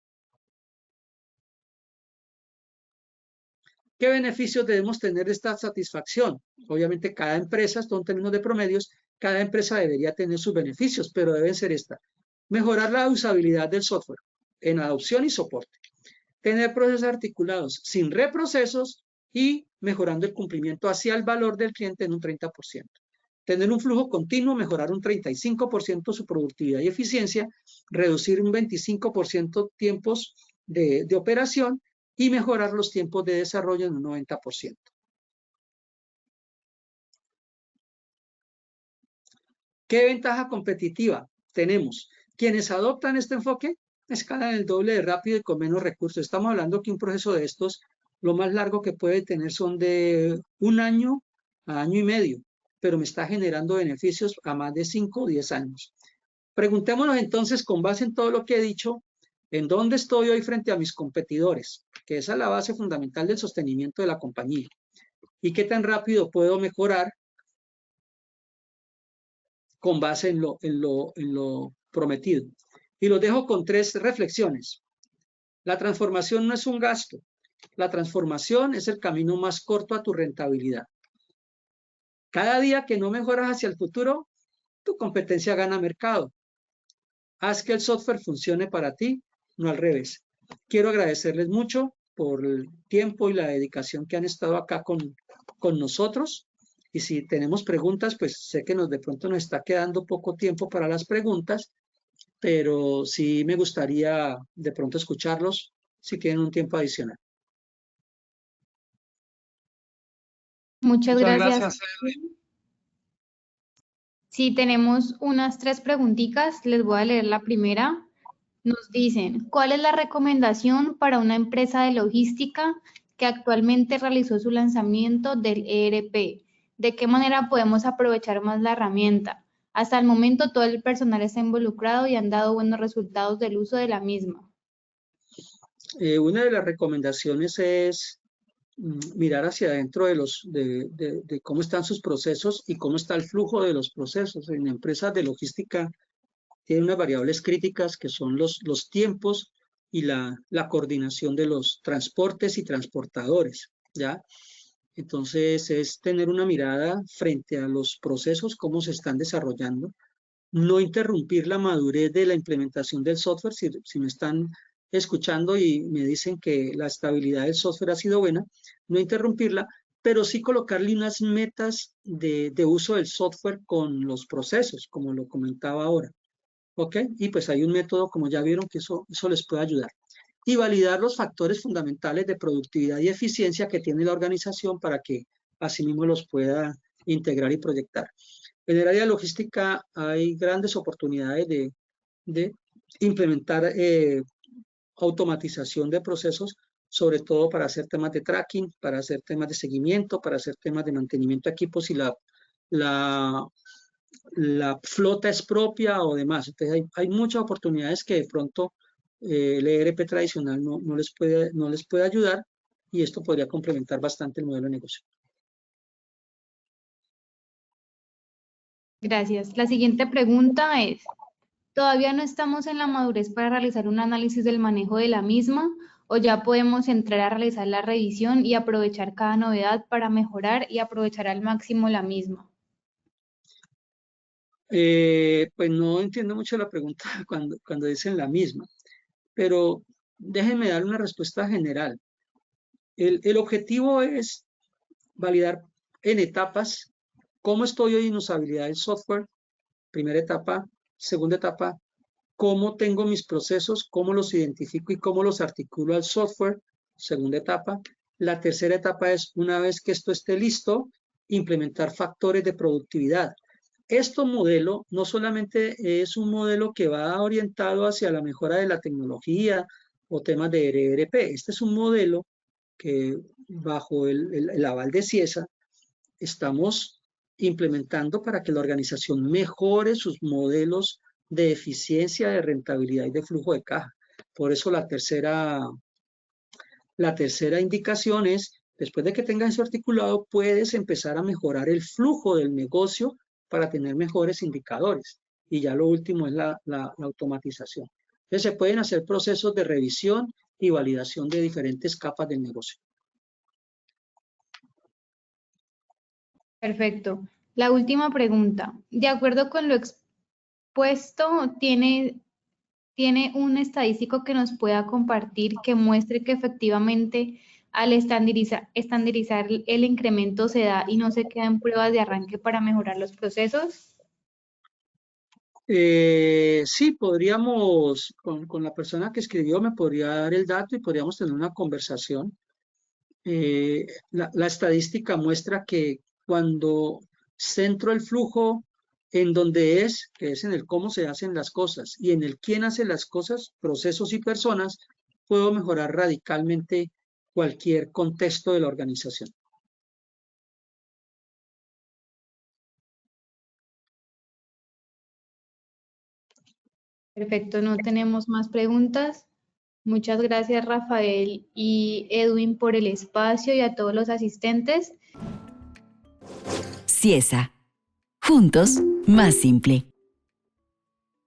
¿Qué beneficios debemos tener de esta satisfacción? Obviamente cada empresa, esto en términos de promedios, cada empresa debería tener sus beneficios, pero deben ser esta. Mejorar la usabilidad del software en adopción y soporte. Tener procesos articulados sin reprocesos y mejorando el cumplimiento hacia el valor del cliente en un 30%. Tener un flujo continuo, mejorar un 35% su productividad y eficiencia, reducir un 25% tiempos de operación y mejorar los tiempos de desarrollo en un 90%. ¿Qué ventaja competitiva tenemos? Quienes adoptan este enfoque escalan el doble de rápido y con menos recursos. Estamos hablando que un proceso de estos Lo más largo que puede tener son de 1 año a año y medio, pero me está generando beneficios a más de 5 o 10 años. Preguntémonos entonces, con base en todo lo que he dicho, ¿en dónde estoy hoy frente a mis competidores? Que esa es la base fundamental del sostenimiento de la compañía. ¿Y qué tan rápido puedo mejorar con base en lo prometido? Y los dejo con 3 reflexiones. La transformación no es un gasto. La transformación es el camino más corto a tu rentabilidad. Cada día que no mejoras hacia el futuro, tu competencia gana mercado. Haz que el software funcione para ti, no al revés. Quiero agradecerles mucho por el tiempo y la dedicación que han estado acá con nosotros. Y si tenemos preguntas, pues sé que de pronto nos está quedando poco tiempo para las preguntas, pero sí me gustaría de pronto escucharlos si tienen un tiempo adicional. Muchas gracias. Gracias, Edwin. Sí, tenemos unas 3 preguntitas. Les voy a leer la primera. Nos dicen, ¿cuál es la recomendación para una empresa de logística que actualmente realizó su lanzamiento del ERP? ¿De qué manera podemos aprovechar más la herramienta? Hasta el momento todo el personal está involucrado y han dado buenos resultados del uso de la misma. Una de las recomendaciones es mirar hacia adentro de cómo están sus procesos y cómo está el flujo de los procesos. En empresas de logística tiene unas variables críticas que son los tiempos y la coordinación de los transportes y transportadores, ¿ya? Entonces es tener una mirada frente a los procesos, cómo se están desarrollando, no interrumpir la madurez de la implementación del software. Si me están escuchando y me dicen que la estabilidad del software ha sido buena, no interrumpirla, pero sí colocarle unas metas de uso del software con los procesos, como lo comentaba ahora. ¿Ok? Y pues hay un método, como ya vieron, que eso les puede ayudar. Y validar los factores fundamentales de productividad y eficiencia que tiene la organización para que asimismo los pueda integrar y proyectar. En el área de logística hay grandes oportunidades de implementar automatización de procesos, sobre todo para hacer temas de tracking, para hacer temas de seguimiento, para hacer temas de mantenimiento de equipos y la flota es propia o demás. Entonces hay muchas oportunidades que de pronto el ERP tradicional no les puede ayudar, y esto podría complementar bastante el modelo de negocio. Gracias. La siguiente pregunta es, ¿todavía no estamos en la madurez para realizar un análisis del manejo de la misma o ya podemos entrar a realizar la revisión y aprovechar cada novedad para mejorar y aprovechar al máximo la misma? Pues no entiendo mucho la pregunta cuando dicen la misma, pero déjenme dar una respuesta general. El objetivo es validar en etapas cómo estoy hoy en usabilidad del software, primera etapa. Segunda etapa, cómo tengo mis procesos, cómo los identifico y cómo los articulo al software, segunda etapa. La tercera etapa es, una vez que esto esté listo, implementar factores de productividad. Este modelo no solamente es un modelo que va orientado hacia la mejora de la tecnología o temas de ERP. Este es un modelo que bajo el aval de CIESA estamos implementando para que la organización mejore sus modelos de eficiencia, de rentabilidad y de flujo de caja. Por eso la tercera indicación es, después de que tengas eso articulado, puedes empezar a mejorar el flujo del negocio para tener mejores indicadores. Y ya lo último es la automatización. Entonces se pueden hacer procesos de revisión y validación de diferentes capas del negocio. Perfecto. La última pregunta. De acuerdo con lo expuesto, ¿tiene un estadístico que nos pueda compartir que muestre que efectivamente al estandarizar el incremento se da y no se queda en pruebas de arranque para mejorar los procesos? Sí, podríamos, con la persona que escribió me podría dar el dato y podríamos tener una conversación. La estadística muestra que cuando centro el flujo en donde es, que es en el cómo se hacen las cosas, y en el quién hace las cosas, procesos y personas, puedo mejorar radicalmente cualquier contexto de la organización. Perfecto, no tenemos más preguntas. Muchas gracias, Rafael y Edwin, por el espacio y a todos los asistentes. Ciesa. Juntos, más simple.